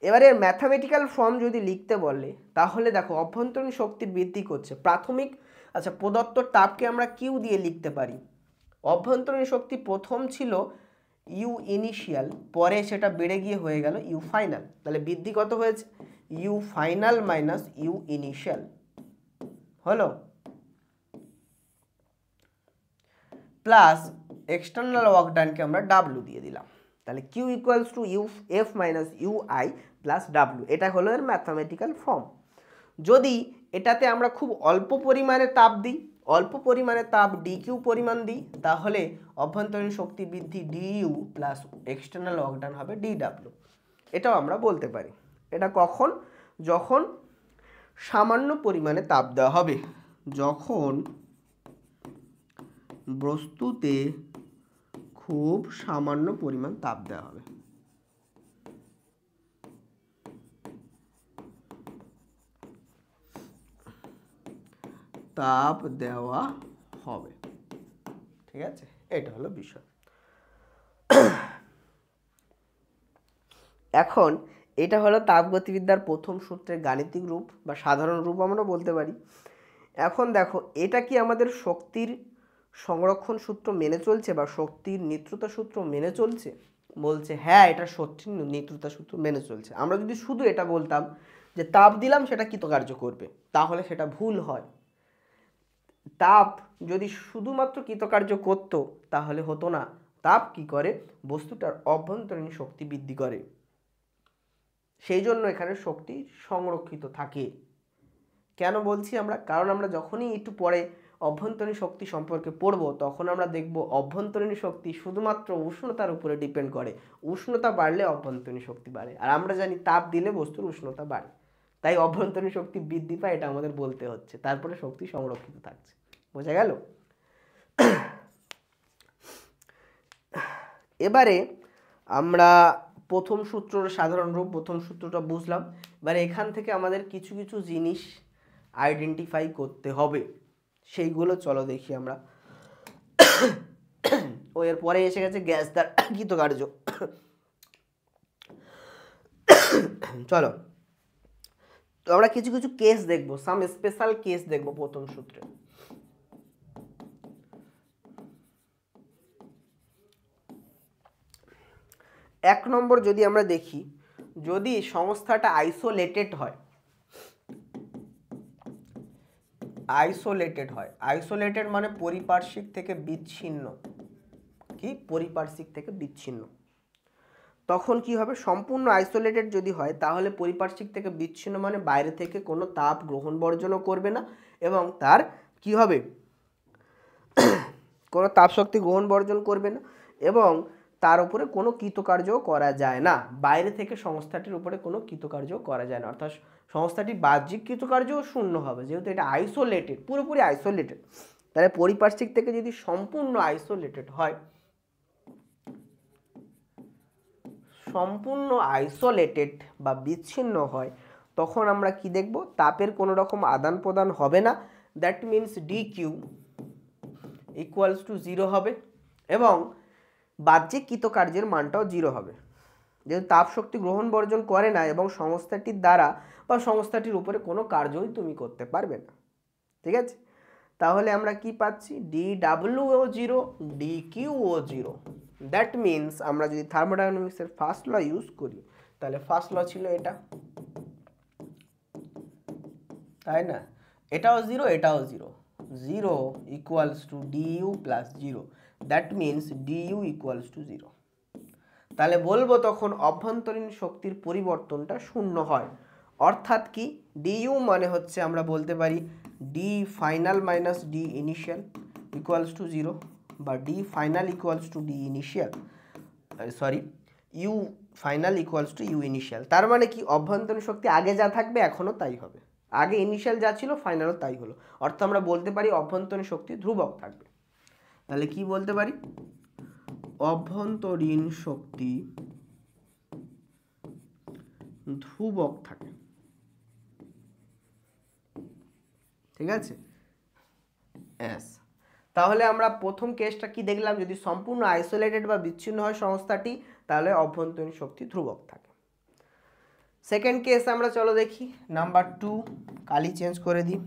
এবারে ম্যাথামেটিক্যাল ফর্ম যদি লিখতে বলে তাহলে দেখো, অভ্যন্তরীণ শক্তি বৃদ্ধি করছে প্রাথমিক, প্রদত্ত তাপকে আমরা কিউ দিয়ে লিখতে পারি। অভ্যন্তরীণ শক্তি প্রথম ছিল ইউ ইনিশিয়াল, পরে সেটা বেড়ে গিয়ে হয়ে গেল ইউ ফাইনাল। তাহলে বৃদ্ধি কত হয়েছে? U final minus U initial হলো, প্লাস এক্সটার্নাল ওয়ার্ক ডানকে আমরা ডাব্লু দিয়ে দিলাম। তাহলে Q equals to U F minus U I plus W, এটা হলো এর ম্যাথামেটিক্যাল ফর্ম। যদি এটাতে আমরা খুব অল্প পরিমাণে তাপ দিই, অল্প পরিমাণে তাপ ডি কিউ পরিমাণ দিই, তাহলে অভ্যন্তরীণ শক্তি বৃদ্ধি DU plus external work done হবে ডিডাব্লু। এটাও আমরা বলতে পারি। এটা কখন? যখন সামান্য পরিমাণে তাপ দেওয়া হবে, যখন বস্তুতে খুব সামান্য পরিমাণ তাপ দেওয়া হবে। তাপ দেওয়া হবে, ঠিক আছে, এটা হলো বিষয়। এখন এটা হলো তাপগতিবিদ্যার প্রথম সূত্রের গাণিতিক রূপ বা সাধারণ রূপ আমরা বলতে পারি। এখন দেখো, এটা কি আমাদের শক্তির সংরক্ষণ সূত্র মেনে চলছে বা শক্তির নিত্যতা সূত্র মেনে চলছে? বলছে হ্যাঁ, এটা শক্তির নিত্যতা সূত্র মেনে চলছে। আমরা যদি শুধু এটা বলতাম যে তাপ দিলাম সেটা কৃতকার্য করবে, তাহলে সেটা ভুল হয়। তাপ যদি শুধুমাত্র কৃতকার্য করত তাহলে হতো না। তাপ কি করে? বস্তুটার অভ্যন্তরীণ শক্তি বৃদ্ধি করে, সেই জন্য এখানে শক্তি সংরক্ষিত থাকে। কেন বলছি আমরা? কারণ আমরা যখনই একটু পরে অভ্যন্তরীণ শক্তি সম্পর্কে পড়ব, তখন আমরা দেখব অভ্যন্তরীণ শক্তি শুধুমাত্র উষ্ণতার উপরে ডিপেন্ড করে। উষ্ণতা বাড়লে অভ্যন্তরীণ শক্তি বাড়ে, আর আমরা জানি তাপ দিলে বস্তুর উষ্ণতা বাড়ে। তাই অভ্যন্তরীণ শক্তি বৃদ্ধি পায়, এটা আমাদের বলতে হচ্ছে। তারপরে শক্তি সংরক্ষিত থাকছে। বোঝা গেল? এবারে আমরা প্রথম সূত্রের সাধারণ রূপ, প্রথম সূত্রটা বুঝলাম। এবারে এখান থেকে আমাদের কিছু কিছু জিনিস আইডেন্টিফাই করতে হবে, সেইগুলো চলো দেখি আমরা। ও এর পরে এসে গেছে গ্যাস দ্বারা কৃতকার্য। চলো, তো আমরা কিছু কিছু কেস দেখবো, সাম স্পেশাল কেস দেখবো প্রথম সূত্রে। এক নম্বর যদি আমরা দেখি, যদি সংস্থাটা আইসোলেটেড হয়, আইসোলেটেড হয়, আইসোলেটেড মানে পরিপার্শ্বিক থেকে বিচ্ছিন্ন। কি? পরিপার্শ্বিক থেকে বিচ্ছিন্ন। তখন কি হবে? সম্পূর্ণ আইসোলেটেড যদি হয়, তাহলে পরিপার্শ্বিক থেকে বিচ্ছিন্ন মানে বাইরে থেকে কোনো তাপ গ্রহণ বর্জনও করবে না, এবং তার কি হবে? কোনো তাপ শক্তি গ্রহণ বর্জন করবে না, এবং তার উপরে কোনো কৃতকার্যও করা যায় না। বাইরে থেকে সংস্থাটির উপরে কোনো কৃতকার্যও করা যায় না, অর্থাৎ সংস্থাটি বাহ্যিক কৃতকার্যও শূন্য হবে, যেহেতু এটা আইসোলেটেড, পুরোপুরি আইসোলেটেড। তাহলে পরিপার্শ্বিক থেকে যদি সম্পূর্ণ আইসোলেটেড হয়, সম্পূর্ণ আইসোলেটেড বা বিচ্ছিন্ন হয়, তখন আমরা কি দেখব? তাপের কোনো রকম আদান প্রদান হবে না। That means D Q equals to 0 হবে, এবং বাহ্যিক কৃতকার্যের মানটাও 0 হবে, যেহেতু তাপ শক্তি গ্রহণ বর্জন করে না, এবং সংস্থাটির দ্বারা বা সংস্থাটির উপরে কোনো কার্যই তুমি করতে পারবে না। ঠিক আছে? তাহলে আমরা কি পাচ্ছি? ডি ডাব্লিউ ও 0, ডি কিউ ও 0। দ্যাট মিনস আমরা যদি থার্মোডাইনামিক্সের ফার্স্ট ল ইউজ করি, তাহলে ফার্স্ট ল ছিল এটা, তাই না? এটাও 0, এটাও 0, 0 equals to DU plus 0। That means DU equals to 0। তাহলে বলবো তখন অভ্যন্তরীণ শক্তির পরিবর্তনটা শূন্য হয়। অর্থাৎ কি? ডিইউ মানে হচ্ছে আমরা বলতে পারি D final minus D initial equals to 0, বা D final equals to D initial, sorry, U final equals to U initial. তার মানে কি? অভ্যন্তরীণ শক্তি আগে যা থাকবে এখনও তাই হবে, আগে ইনিশিয়াল যা ছিল ফাইনালও তাই হলো। অর্থাৎ আমরা বলতে পারি অভ্যন্তরীণ শক্তি ধ্রুবক থাকবে। তাহলে কি বলতে পারি? অভ্যন্তরীণ শক্তি ধ্রুবক থাকে। ঠিক আছে? এস। তাহলে আমরা প্রথম কেসটা কি দেখলাম? যদি সম্পূর্ণ আইসোলেটেড বা বিচ্ছিন্ন হয় সংস্থাটি, তাহলে অভ্যন্তরীণ শক্তি ধ্রুবক থাকে। সেকেন্ড কেস আমরা চলো দেখি, নাম্বার 2, কালি চেঞ্জ করে দিই।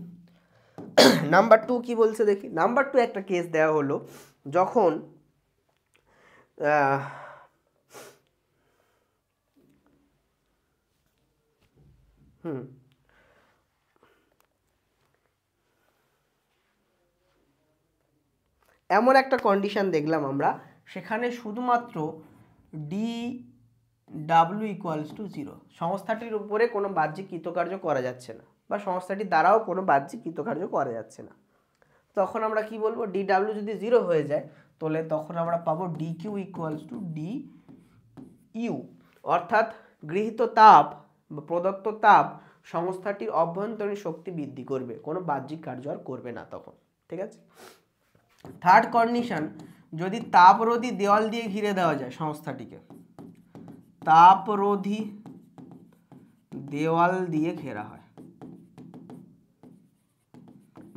নাম্বার 2 কি বলছে দেখি। নাম্বার 2 একটা কেস দেওয়া হলো, যখন এমন একটা কন্ডিশন দেখলাম আমরা, সেখানে শুধুমাত্র ডি ডাব্লিউ ইকুয়ালস টু 0, সংস্থাটির উপরে কোনো বাহ্যিক কৃতকার্য করা যাচ্ছে না বা সংস্থাটির দ্বারাও কোনো বাহ্যিক কৃতকার্য করা যাচ্ছে না। তখন আমরা কি বলবো, ডি ডাব্লিউ যদি 0 হয়ে যায় তাহলে তখন আমরা পাবো D Q equals to D U, অর্থাৎ গৃহীত তাপ বা প্রদত্ত তাপ সংস্থাটির অভ্যন্তরীণ শক্তি বৃদ্ধি করবে, কোনো বাহ্যিক কার্য আর করবে না তখন। ঠিক আছে। থার্ড কন্ডিশন, যদি তাপরোধী দেওয়াল দিয়ে ঘিরে দেওয়া যায় সংস্থাটিকে, তাপরোধী দেওয়াল দিয়ে ঘেরা হয়,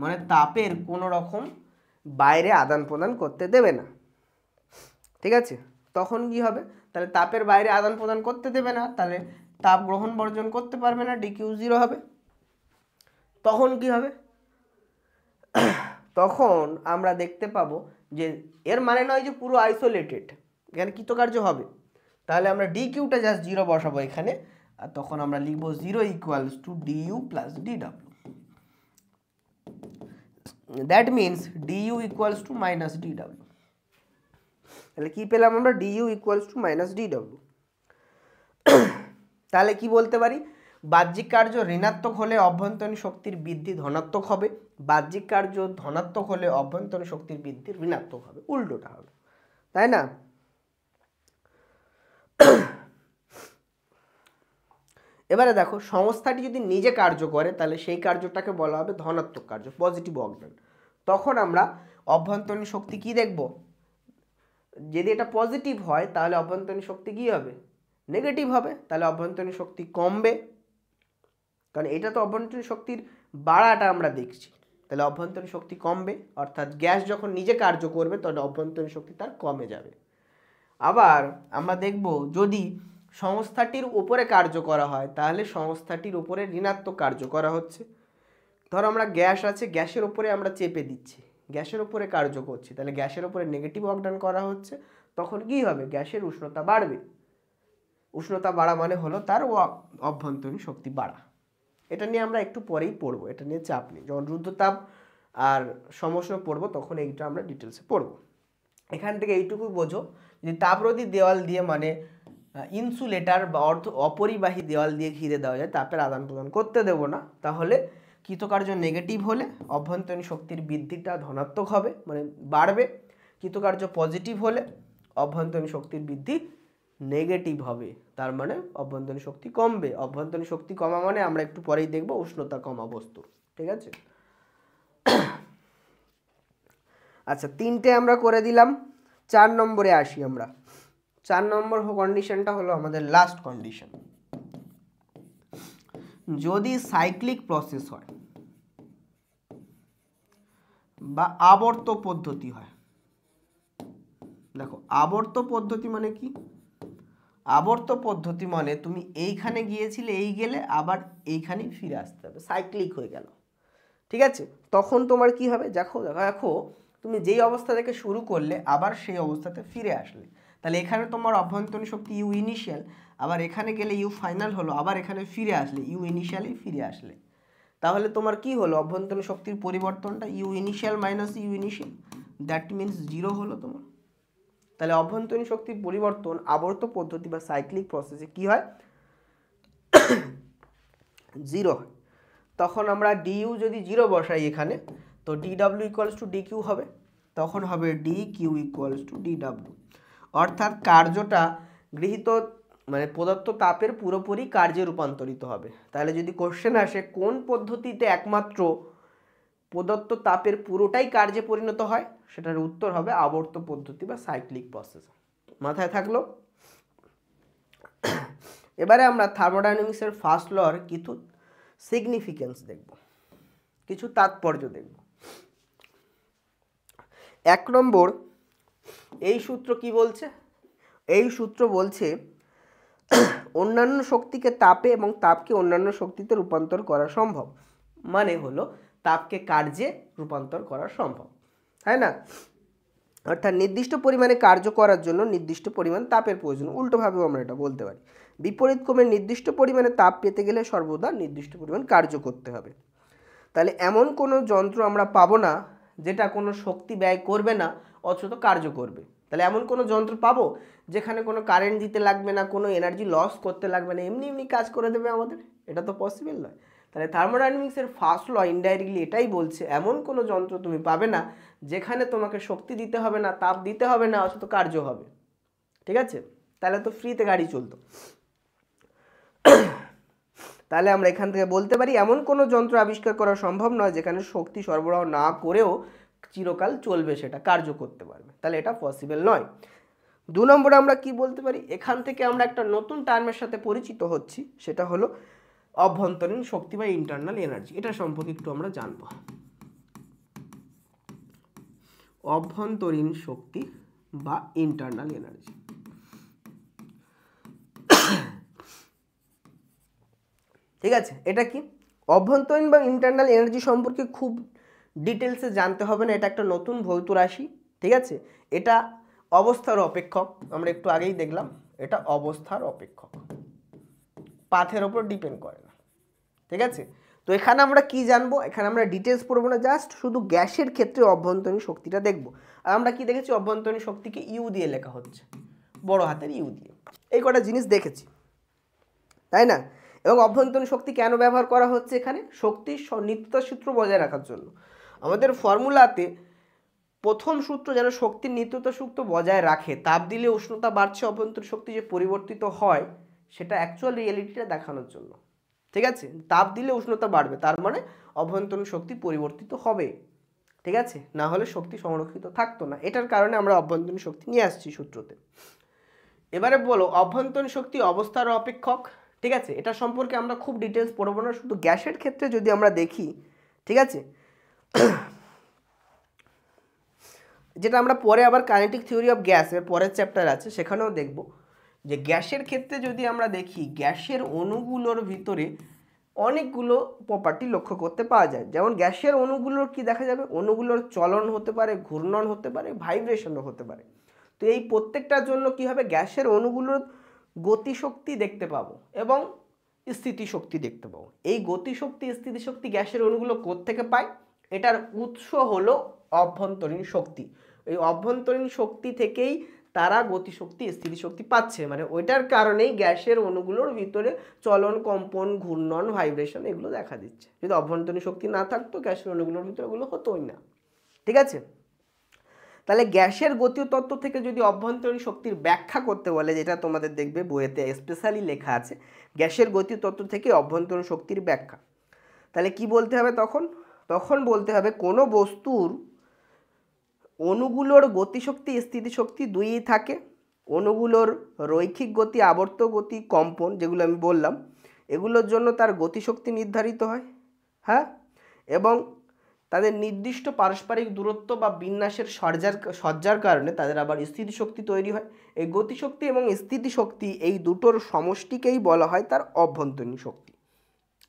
মানে তাপের কোনো রকম বাইরে আদান প্রদান করতে দেবে না। ঠিক আছে, তখন কি হবে, তাহলে তাপের বাইরে আদান প্রদান করতে দেবে না, তাহলে তাপ গ্রহণ বর্জন করতে পারবে না, ডিকিউ 0 হবে। তখন কি হবে, তখন আমরা দেখতে পাবো যে এর মানে নয় যে পুরো আইসোলেটেড, এখানে কৃতকার্য হবে, তাহলে আমরা ডি কিউটা জাস্ট 0 বসাবো এখানে, আর তখন আমরা লিখবো 0 equals to DU plus DW. That means DU equals to minus DW. তাহলে কি পেলাম আমরা, DU equals to minus DW. তাহলে কি বলতে পারি, বাহ্যিক কার্য ঋণাত্মক হলে অভ্যন্তরীণ শক্তির বৃদ্ধি ধনাত্মক হবে, বাহ্যিক কার্য ধনাত্মক হলে অভ্যন্তরীণ শক্তির বৃদ্ধি ঋণাত্মক হবে, উল্টোটা হবে, তাই না? এবারে দেখো, সংস্থাটি যদি নিজে কার্য করে তাহলে সেই কার্যটাকে বলা হবে ধনাত্মক কার্য, পজিটিভ অজ্ঞান। তখন আমরা অভ্যন্তরীণ শক্তি কি দেখব, যদি এটা পজিটিভ হয় তাহলে অভ্যন্তরীণ শক্তি কি হবে, নেগেটিভ হবে, তাহলে অভ্যন্তরীণ শক্তি কমবে, কারণ এটা তো অভ্যন্তরীণ শক্তির বাড়াটা আমরা দেখছি, তাহলে অভ্যন্তরীণ শক্তি কমবে, অর্থাৎ গ্যাস যখন নিজে কার্য করবে তখন অভ্যন্তরীণ শক্তি তার কমে যাবে। আবার আমরা দেখব, যদি সংস্থাটির উপরে কার্য করা হয় তাহলে সংস্থাটির উপরে ঋণাত্মক কার্য করা হচ্ছে। ধরো আমরা গ্যাস আছে, গ্যাসের উপরে আমরা চেপে দিচ্ছি, গ্যাসের উপরে কার্য করছি, তাহলে গ্যাসের উপরে নেগেটিভ অবদান করা হচ্ছে, তখন কি হবে, গ্যাসের উষ্ণতা বাড়বে। উষ্ণতা বাড়া মানে হলো তার অভ্যন্তরীণ শক্তি বাড়া। এটা নিয়ে আমরা একটু পরেই পড়বো, এটা নিয়ে চাপ নেই, যখন রুদ্ধতাপ আর সমস্যা পড়বো তখন এইটা আমরা ডিটেলসে পড়বো। এখান থেকে এইটুকু বোঝো যে তাপরোধী দেওয়াল দিয়ে মানে ইনসুলেটার বা অপরিবাহী দেওয়াল দিয়ে ঘিরে দেওয়া যায়, তাপের আদান প্রদান করতে দেব না, তাহলে কৃতকার্য নেগেটিভ হলে অভ্যন্তরীণ শক্তির বৃদ্ধিটা ধনাত্মক হবে, মানে বাড়বে। কৃতকার্য পজিটিভ হলে অভ্যন্তরীণ শক্তির বৃদ্ধি নেগেটিভ হবে, তার মানে অভ্যন্তরীণ শক্তি কমবে। অভ্যন্তরীণ শক্তি কমা মানে আমরা একটু পরেই দেখব উষ্ণতা কমা বস্তুর। ঠিক আছে, আচ্ছা 3টে আমরা করে দিলাম। 4 নম্বরে আসি আমরা। 4 নম্বর কন্ডিশনটা হলো আমাদের লাস্ট কন্ডিশন। যদি সাইক্লিক প্রসেস হয় বা আবর্ত পদ্ধতি হয়, দেখো আবর্ত পদ্ধতি মানে কি, আবর্ত পদ্ধতি মানে তুমি এইখানে গিয়েছিলে, এই গেলে আবার এইখানেই ফিরে আসতে হবে, সাইক্লিক হয়ে গেল। ঠিক আছে, তখন তোমার কি হবে, দেখো দেখো তুমি যেই অবস্থা থেকে শুরু করলে আবার সেই অবস্থাতে ফিরে আসলে, তাহলে এখানে তোমার অভ্যন্তরীণ শক্তি ইউ ইনিশিয়াল, আবার এখানে গেলে ইউ ফাইনাল হলো, আবার এখানে ফিরে আসলে ইউ ইনিশিয়ালে ফিরে আসলে, তাহলে তোমার কি হলো, অভ্যন্তরীণ শক্তির পরিবর্তনটা U initial minus U initial, that means 0 হলো তোমার। তাহলে অভ্যন্তরীণ শক্তির পরিবর্তন আবর্ত পদ্ধতি বা সাইক্লিক প্রসেসে কি হয়, 0 হয়। তখন আমরা ডিইউ যদি 0 বসাই এখানে, তো ডিডব্লিউ ইকুয়ালস টু ডিকিউ হবে, তখন হবে D Q equals to DW, অর্থাৎ কার্যটা গৃহীত মানে প্রদত্ত তাপের পুরোপুরি কার্যে রূপান্তরিত হবে। তাহলে যদি কোশ্চেন আসে কোন পদ্ধতিতে একমাত্র প্রদত্ত তাপের পুরোটাই কার্যে পরিণত হয়, সেটার উত্তর হবে আবর্ত পদ্ধতি বা সাইক্লিক প্রসেস। মাথায় থাকলো। এবারে আমরা থার্মোডাইনামিক্সের ফার্স্ট লর কিছু সিগনিফিকেন্স দেখব, কিছু তাৎপর্য দেখব। 1 নম্বর, এই সূত্র কি বলছে, এই সূত্র বলছে অন্যান্য শক্তিকে তাপে এবং তাপকে অন্যান্য শক্তিতে রূপান্তর করা সম্ভব, মানে হলো তাপকে কার্যে রূপান্তর করা সম্ভব, তাই না? অর্থাৎ নির্দিষ্ট পরিমাণে কার্য করার জন্য নির্দিষ্ট পরিমাণ তাপের প্রয়োজন, উল্টোভাবেও আমরা এটা বলতে পারি। বিপরীত ক্রমে নির্দিষ্ট পরিমাণে তাপ পেতে গেলে সর্বদা নির্দিষ্ট পরিমাণ কার্য করতে হবে। তাহলে এমন কোনো যন্ত্র আমরা পাবো না যেটা কোনো শক্তি ব্যয় করবে না অথচ কার্য করবে। তাহলে এমন কোনো যন্ত্র পাবো যেখানে কোনো কারেন্ট দিতে লাগবে না, কোনো এনার্জি লস করতে লাগবে না, এমনি এমনি কাজ করে দেবে আমাদের, এটা তো পসিবল নয়। তাহলে থার্মোডাইনামিক্সের ফার্স্ট ল ইনডাইরেক্টলি এটাই বলছে, এমন কোনো যন্ত্র তুমি পাবে না যেখানে তোমাকে শক্তি দিতে হবে না, তাপ দিতে হবে না, অথচ কার্য হবে। ঠিক আছে, তাহলে তো ফ্রিতে গাড়ি চলতো। তাহলে আমরা এখান থেকে বলতে পারি এমন কোনো যন্ত্র আবিষ্কার করা সম্ভব নয় যেখানে শক্তি সরবরাহ না করেও চিরকাল চলবে, সেটা কার্য করতে পারবে, তাহলে এটা পসিবল নয়। 2 নম্বরে আমরা কি বলতে পারি, এখান থেকে আমরা একটা নতুন টার্মের সাথে পরিচিত হচ্ছি, সেটা হলো অভ্যন্তরীণ শক্তি বা ইন্টারনাল এনার্জি। এটা সম্পর্কে একটু আমরা জানব। অভ্যন্তরীণ শক্তি বা ইন্টারনাল এনার্জি। ঠিক আছে, এটা কি অভ্যন্তরীণ বা ইন্টারনাল এনার্জি সম্পর্কে খুব ডিটেলসে জানতে হবে না, এটা একটা নতুন ভৌত রাশি। ঠিক আছে, এটা অবস্থার অপেক্ষক, আমরা একটু আগেই দেখলাম এটা অবস্থার অপেক্ষক, পাথের ওপর ডিপেন্ড করে না। ঠিক আছে, তো এখানে আমরা কি জানবো, এখানে আমরা ডিটেলস পড়বো না, জাস্ট শুধু গ্যাসের ক্ষেত্রে অভ্যন্তরীণ শক্তিটা দেখবো। আর আমরা কি দেখেছি, অভ্যন্তরীণ শক্তিকে ইউ দিয়ে লেখা হচ্ছে, বড় হাতের ইউ দিয়ে। এই কটা জিনিস দেখেছি, তাই না? এবং অভ্যন্তরীণ শক্তি কেন ব্যবহার করা হচ্ছে এখানে, শক্তির নিত্যতা সূত্র বজায় রাখার জন্য। আমাদের ফর্মুলাতে প্রথম সূত্র যেন শক্তির নিত্যতা সূত্র বজায় রাখে, তাপ দিলে উষ্ণতা বাড়ছে, অভ্যন্তরীণ শক্তি যে পরিবর্তিত হয় সেটা অ্যাকচুয়াল রিয়েলিটিটা দেখানোর জন্য। ঠিক আছে, তাপ দিলে উষ্ণতা বাড়বে, তার মানে অভ্যন্তরীণ শক্তি পরিবর্তিত হবে। ঠিক আছে, না হলে শক্তি সংরক্ষিত থাকতো না, এটার কারণে আমরা অভ্যন্তরীণ শক্তি নিয়ে আসছি সূত্রতে। এবারে বলো অভ্যন্তরীণ শক্তি অবস্থার অপেক্ষক। ঠিক আছে, এটা সম্পর্কে আমরা খুব ডিটেলস পড়বো না, শুধু গ্যাসের ক্ষেত্রে যদি আমরা দেখি, ঠিক আছে, যেটা আমরা পরে আবার কাইনেটিক থিওরি অফ গ্যাস এর পরের চ্যাপ্টার আছে সেখানেও দেখব, যে গ্যাসের ক্ষেত্রে যদি আমরা দেখি গ্যাসের অণুগুলোর ভিতরে অনেকগুলো প্রপার্টি লক্ষ্য করতে পাওয়া যায়। যেমন গ্যাসের অণুগুলোর কি দেখা যাবে, অণুগুলোর চলন হতে পারে, ঘূর্ণন হতে পারে, ভাইব্রেশনও হতে পারে। তো এই প্রত্যেকটার জন্য কি হবে, গ্যাসের অণুগুলোর গতিশক্তি দেখতে পাবো এবং স্থিতিশক্তি দেখতে পাবো। এই গতিশক্তি স্থিতিশক্তি গ্যাসের অণুগুলো কোত্থেকে পায়, এটার উৎস হলো অভ্যন্তরীণ শক্তি। এই অভ্যন্তরীণ শক্তি থেকেই তারা গতিশক্তি স্থিতিশক্তি পাচ্ছে, মানে ওইটার কারণেই গ্যাসের অণুগুলোর ভিতরে চলন, কম্পন, ঘূর্ণন, ভাইব্রেশন এগুলো দেখা দিচ্ছে। যদি অভ্যন্তরীণ শক্তি না থাকতো গ্যাসের অণুগুলোর ভিতরে ওগুলো হতোই না। ঠিক আছে, তাহলে গ্যাসের গতীয় তত্ত্ব থেকে যদি অভ্যন্তরীণ শক্তির ব্যাখ্যা করতে বলে, যেটা তোমাদের দেখবে বইয়েতে স্পেশালি লেখা আছে, গ্যাসের গতীয় তত্ত্ব থেকে অভ্যন্তরীণ শক্তির ব্যাখ্যা, তাহলে কি বলতে হবে তখন বলতে হবে কোনো বস্তুর অণুগুলোর গতিশক্তি স্থিতিশক্তি দুইই থাকে। অণুগুলোর রৈখিক গতি, আবর্ত গতি, কম্পন যেগুলো আমি বললাম, এগুলোর জন্য তার গতিশক্তি নির্ধারিত হয়। হ্যাঁ, এবং তাদের নির্দিষ্ট পারস্পরিক দূরত্ব বা বিন্যাসের সজ্জার কারণে তাদের আবার স্থিতিশক্তি তৈরি হয়। এই গতিশক্তি এবং স্থিতিশক্তি এই দুটোর সমষ্টিকেই বলা হয় তার অভ্যন্তরীণ শক্তি।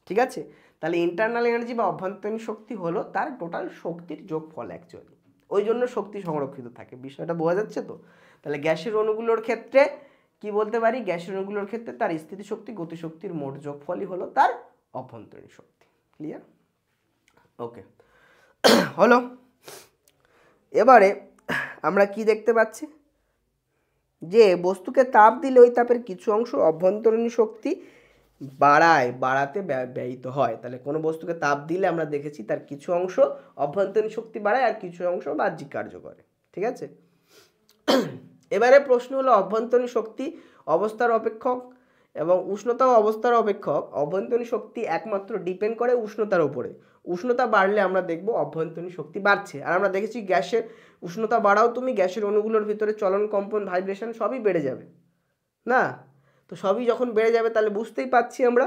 ঠিক আছে, তাহলে ইন্টারনাল এনার্জি বা অভ্যন্তরীণ শক্তি হলো তার টোটাল শক্তির যোগফল অ্যাকচুয়ালি, ওই জন্য শক্তি সংরক্ষিত থাকে। বিষয়টা বোঝা যাচ্ছে তো? তাহলে গ্যাসের অণুগুলোর ক্ষেত্রে কি বলতে পারি, গ্যাসের অণুগুলোর ক্ষেত্রে তার স্থিতিশক্তি গতিশক্তির মোট যোগফলই হলো তার অভ্যন্তরীণ শক্তি। ক্লিয়ার? ওকে, হলো। এবারে আমরা কি দেখতে পাচ্ছি, যে বস্তুকে তাপ দিলে ওই তাপের কিছু অংশ অভ্যন্তরীণ শক্তি বাড়াতে ব্যয়িত হয়। তাহলে কোনো বস্তুকে তাপ দিলে আমরা দেখেছি তার কিছু অংশ অভ্যন্তরীণ শক্তি বাড়ায় আর কিছু অংশ বাহ্যিক কার্য করে। ঠিক আছে, এবারে প্রশ্ন হলো অভ্যন্তরীণ শক্তি অবস্থার অপেক্ষক এবং উষ্ণতাও অবস্থার অপেক্ষক। অভ্যন্তরীণ শক্তি একমাত্র ডিপেন্ড করে উষ্ণতার উপরে। উষ্ণতা বাড়লে আমরা দেখব অভ্যন্তরীণ শক্তি বাড়ছে। আর আমরা দেখেছি গ্যাসের উষ্ণতা বাড়াও তুমি, গ্যাসের অণুগুলোর ভিতরে চলন, কম্পন, ভাইব্রেশন সবই বেড়ে যাবে না? তো সবই যখন বেড়ে যাবে তাহলে বুঝতেই পাচ্ছি আমরা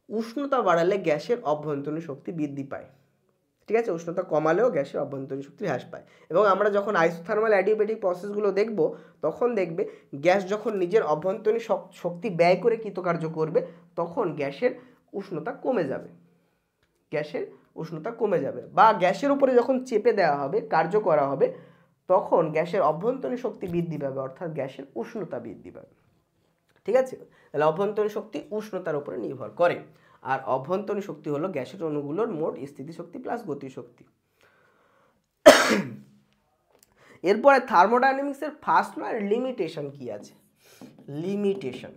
উষ্ণতা বাড়ালে গ্যাসের অভ্যন্তরীণ শক্তি বৃদ্ধি পায়। ঠিক আছে, উষ্ণতা কমালেও গ্যাসের অভ্যন্তরীণ শক্তি হ্রাস পায়। এবং আমরা যখন আইসোথার্মাল অ্যাডিয়াবেটিক প্রসেসগুলো দেখব তখন দেখবে গ্যাস যখন নিজের অভ্যন্তরীণ শক্তি ব্যয় করে কৃতকার্য করবে তখন গ্যাসের উষ্ণতা কমে যাবে, গ্যাসের উষ্ণতা কমে যাবে। বা গ্যাসের উপরে যখন চেপে দেওয়া হবে, কার্য করা হবে, তখন গ্যাসের অভ্যন্তরীণ শক্তি বৃদ্ধি পাবে, অর্থাৎ গ্যাসের উষ্ণতা বৃদ্ধি পাবে। ঠিক আছে, তাহলে অভ্যন্তরীণ শক্তি উষ্ণতার উপরে নির্ভর করে, আর অভ্যন্তরীণ শক্তি হলো গ্যাসের অণুগুলোর মোট স্থিতিশক্তি প্লাস গতিশক্তি। এরপরে থার্মোডাইনামিক্সের ফার্স্ট ল এর লিমিটেশন কি আছে? লিমিটেশন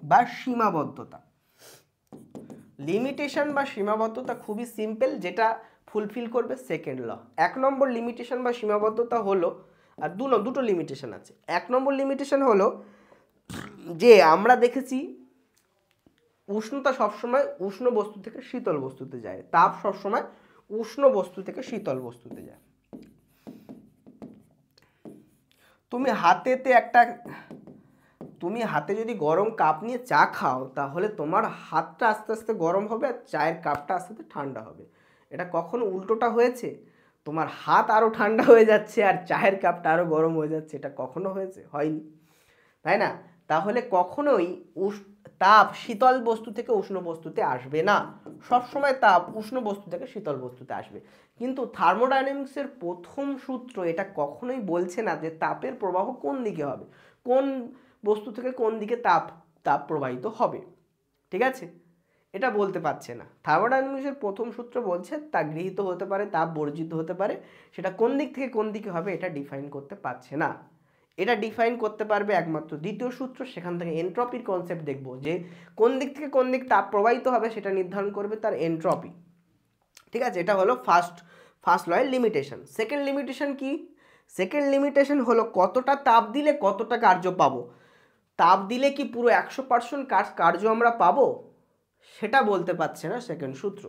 বা সীমাবদ্ধতা। লিমিটেশন বা সীমাবদ্ধতা খুবই সিম্পল, যেটা ফুলফিল করবে সেকেন্ড ল। 1 নম্বর লিমিটেশন বা সীমাবদ্ধতা হলো, আর দুটো লিমিটেশন আছে। 1 নম্বর লিমিটেশন হলো যে আমরা দেখেছি উষ্ণতা সবসময় উষ্ণ বস্তু থেকে শীতল বস্তুতে যায়, তাপ সবসময় উষ্ণ বস্তু থেকে শীতল বস্তুতে যায়। তুমি হাতে যদি গরম কাপ নিয়ে চা খাও, তাহলে তোমার হাতটা আস্তে আস্তে গরম হবে আর চায়ের কাপটা আস্তে আস্তে ঠান্ডা হবে। এটা কখনো উল্টোটা হয়েছে? তোমার হাত আরও ঠান্ডা হয়ে যাচ্ছে আর চায়ের কাপটা আরও গরম হয়ে যাচ্ছে, এটা কখনো হয়েছে? হয়নি, তাই না? তাহলে কখনোই তাপ শীতল বস্তু থেকে উষ্ণ বস্তুতে আসবে না, সবসময় তাপ উষ্ণ বস্তু থেকে শীতল বস্তুতে আসবে। কিন্তু থার্মোডাইনামিক্সের প্রথম সূত্র এটা কখনোই বলছে না যে তাপের প্রবাহ কোন দিকে হবে, কোন বস্তু থেকে কোন দিকে তাপ প্রবাহিত হবে, ঠিক আছে? এটা বলতে পারছে না। থার্মোডাইনামিক্সের প্রথম সূত্র বলছে তা গৃহীত হতে পারে, তাপ বর্জিত হতে পারে, সেটা কোন দিক থেকে কোন দিকে হবে এটা ডিফাইন করতে পারছে না। এটা ডিফাইন করতে পারবে একমাত্র দ্বিতীয় সূত্র, সেখান থেকে এনট্রপির কনসেপ্ট দেখব, যে কোন দিক থেকে কোন দিক তাপ প্রবাহিত হবে সেটা নির্ধারণ করবে তার এনট্রপি, ঠিক আছে? এটা হলো ফার্স্ট ল এর লিমিটেশন। সেকেন্ড লিমিটেশন কি? সেকেন্ড লিমিটেশন হলো কতটা তাপ দিলে কতটা কার্য পাবো। তাপ দিলে কি পুরো 100% কার্য আমরা পাবো, সেটা বলতে পারছে না সেকেন্ড সূত্র।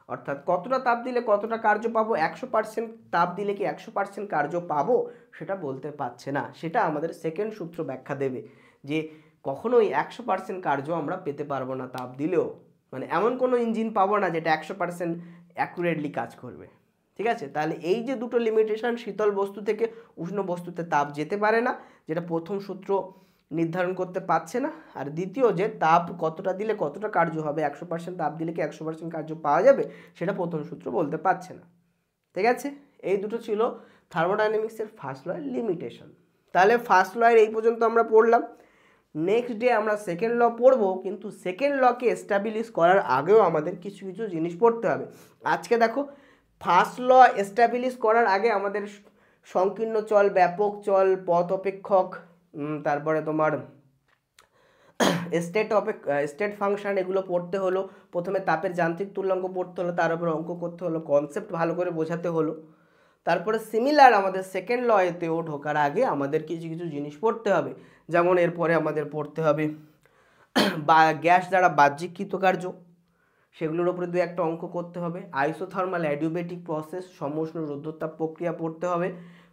অর্থাৎ কতটা তাপ দিলে কতটা কার্য পাবো, 100% তাপ দিলে কি 100% কার্য পাবো, সেটা বলতে পারছে না। সেটা আমাদের সেকেন্ড সূত্র ব্যাখ্যা দেবে, যে কখনোই 100% কার্য আমরা পেতে পারবো না তাপ দিলেও। মানে এমন কোনো ইঞ্জিন পাবো না যেটা 100% অ্যাকুরেটলি কাজ করবে, ঠিক আছে? তাহলে এই যে দুটো লিমিটেশন, শীতল বস্তু থেকে উষ্ণ বস্তুতে তাপ যেতে পারে না, যেটা প্রথম সূত্র নির্ধারণ করতে পারছে না। আর দ্বিতীয় যে তাপ কতটা দিলে কতটা কার্য হবে, 100% তাপ দিলে কি 100% কার্য পাওয়া যাবে, সেটা প্রথম সূত্র বলতে পারছে না, ঠিক আছে? এই দুটো ছিল থার্মোডাইনামিক্সের ফার্স্ট ল এর লিমিটেশন। তাহলে ফার্স্ট ল এর এই পর্যন্ত আমরা পড়লাম। নেক্সট ডে আমরা সেকেন্ড ল পড়বো, কিন্তু সেকেন্ড লকে এস্টাবলিশ করার আগেও আমাদের কিছু কিছু জিনিস পড়তে হবে। আজকে দেখো, ফার্স্ট ল এস্টাবলিশ করার আগে আমাদের সংকীর্ণ চল, ব্যাপক চল, পথ অপেক্ষক, তারপরে তোমার স্টেট ফাংশন, এগুলো পড়তে হলো। প্রথমে তাপের যান্ত্রিক তুল্যাঙ্ক পড়তে হলো, তার উপরে অঙ্ক করতে হলো, কনসেপ্ট ভালো করে বোঝাতে হলো। তারপরে সিমিলার আমাদের সেকেন্ড ল এতেও ঢোকার আগে আমাদের কিছু কিছু জিনিস পড়তে হবে। যেমন এরপরে আমাদের পড়তে হবে বা গ্যাস দ্বারা বাহ্যিক কৃতকার্য, সেগুলোর উপরে 2-1টা অঙ্ক করতে হবে। আইসোথার্মাল অ্যাডিউবেটিক প্রসেস, সমউষ্ণ রুদ্ধতাপ প্রক্রিয়া পড়তে হবে।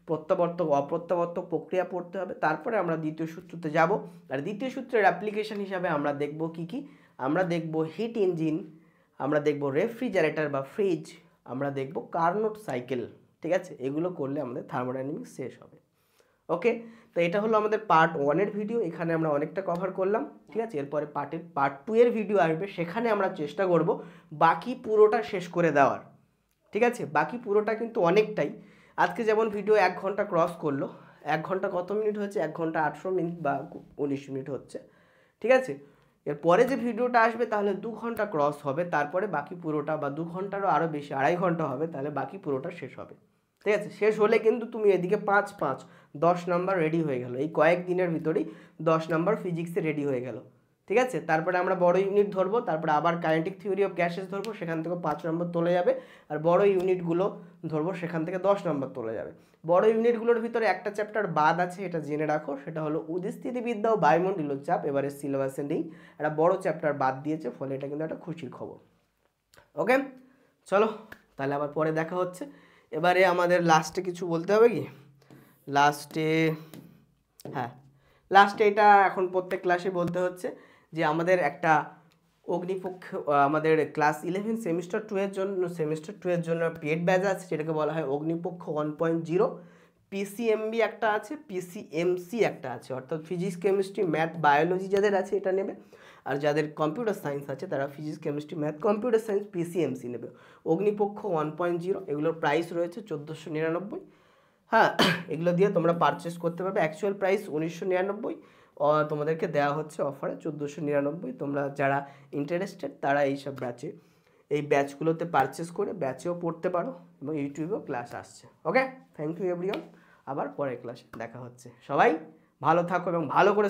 প্রত্যাবর্তক অপ্রত্যাবর্তক প্রক্রিয়া পড়তে হবে। তারপরে আমরা দ্বিতীয় সূত্রতে যাব, আর দ্বিতীয় সূত্রের অ্যাপ্লিকেশন হিসাবে আমরা দেখব কি কি। আমরা দেখব হিট ইঞ্জিন, আমরা দেখব রেফ্রিজারেটর বা ফ্রিজ, আমরা দেখব কার্নোট সাইকেল, ঠিক আছে? এগুলো করলে আমাদের থার্মোডাইনামিক্স শেষ হবে। ওকে, তো এটা হলো আমাদের পার্ট 1 ভিডিও। এখানে আমরা অনেকটা কভার করলাম, ঠিক আছে? এরপরে পার্ট 2 ভিডিও আসবে, সেখানে আমরা চেষ্টা করব বাকি পুরোটা শেষ করে দেওয়ার, ঠিক আছে? বাকি পুরোটা কিন্তু অনেকটাই। আজকে যেমন ভিডিও 1 ঘন্টা ক্রস করলো, 1 ঘন্টা কত মিনিট হচ্ছে? 1 ঘন্টা 800 মিনিট বা 19 মিনিট হচ্ছে, ঠিক আছে? এরপরে যে ভিডিওটা আসবে তাহলে 2 ঘন্টা ক্রস হবে, তারপরে বাকি পুরোটা, বা 2 ঘন্টারও আরও বেশি, 2.5 ঘন্টা হবে, তাহলে বাকি পুরোটা শেষ হবে, ঠিক আছে? শেষ হলে কিন্তু তুমি এদিকে 10 নাম্বার রেডি হয়ে গেল, এই কয়েকদিনের ভিতরেই 10 নাম্বার ফিজিক্সে রেডি হয়ে গেল, ঠিক আছে? তারপরে আমরা বড় ইউনিট ধরবো, তারপরে আবার কাইনেটিক থিওরি অফ গ্যাসেস ধরবো, সেখান থেকে 5 নম্বর তোলা যাবে। আর বড় ইউনিটগুলো ধরবো, সেখান থেকে 10 নম্বর তোলা যাবে। বড় ইউনিটগুলোর ভিতরে একটা চ্যাপ্টার বাদ আছে, এটা জেনে রাখো, সেটা হলো উদস্থিতিবিদ্যা ও বায়ুমণ্ডলীয় চাপ। এবারে সিলেবাসে নেই, একটা বড় চ্যাপ্টার বাদ দিয়েছে, ফলে এটা কিন্তু একটা খুশির খবর। ওকে, চলো তাহলে আবার পরে দেখা হচ্ছে। এবারে আমাদের লাস্টে কিছু বলতে হবে কি? লাস্টে এটা এখন প্রত্যেক ক্লাসে বলতে হচ্ছে যে আমাদের একটা অগ্নিপক্ষ, আমাদের ক্লাস 11 সেমিস্টার 2 এর জন্য পেড ব্যাচ আছে, যেটাকে বলা হয় অগ্নিপক্ষ 1.0। পিসিএমবি একটা আছে, পিসিএমসি একটা আছে, অর্থাৎ ফিজিক্স কেমিস্ট্রি ম্যাথ বায়োলজি যাদের আছে এটা নেবে, আর যাদের কম্পিউটার সায়েন্স আছে তারা physics chemistry math computer science PCMC নেবে। অগ্নিপক্ষ 1.0, এগুলোর প্রাইস রয়েছে 1499। হ্যাঁ, এগুলো দিয়ে তোমরা পারচেস করতে পারবে। অ্যাকচুয়াল প্রাইস 1999, তোমাদেরকে দেওয়া হচ্ছে অফারে 1499। তোমরা যারা ইন্টারেস্টেড তারা এইসব এই ব্যাচগুলোতে পারচেস করে ব্যাচেও পড়তে পারো এবং ইউটিউবেও ক্লাস আসছে। ওকে, থ্যাংক ইউ এভরিওয়ান, আবার পরের ক্লাসে দেখা হচ্ছে। সবাই ভালো থাকো এবং ভালো করে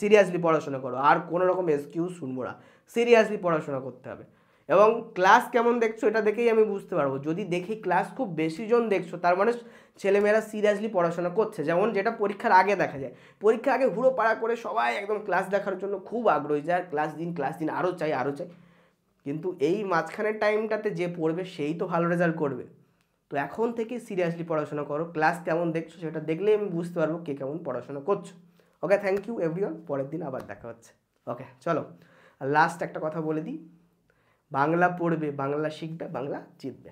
সিরিয়াসলি পড়াশোনা করো, আর কোনো রকম এক্সকিউজ শুনবো না, সিরিয়াসলি পড়াশোনা করতে হবে। এবং ক্লাস কেমন দেখছো এটা দেখেই আমি বুঝতে পারবো, যদি দেখি ক্লাস খুব বেশি জন দেখছো তার মানে ছেলেমেয়েরা সিরিয়াসলি পড়াশোনা করছে, যেমন যেটা পরীক্ষার আগে দেখা যায়। পরীক্ষার আগে হুড়ো পাড়া করে সবাই একদম ক্লাস দেখার জন্য খুব আগ্রহী যায়, ক্লাস দিন আরও চাই আরও চাই, কিন্তু এই মাঝখানের টাইমটাতে যে পড়বে সেই তো ভালো রেজাল্ট করবে। তো এখন থেকে সিরিয়াসলি পড়াশোনা করো, ক্লাস কেমন দেখছো সেটা দেখলেই আমি বুঝতে পারবো কে কেমন পড়াশোনা করছো। ওকে, থ্যাংক ইউ এভরিওয়ান, পরের দিন আবার দেখা হচ্ছে। ওকে চলো, আর লাস্ট একটা কথা বলে দিই, বাংলা পড়বে, বাংলা শিখবে, বাংলা জিতবে।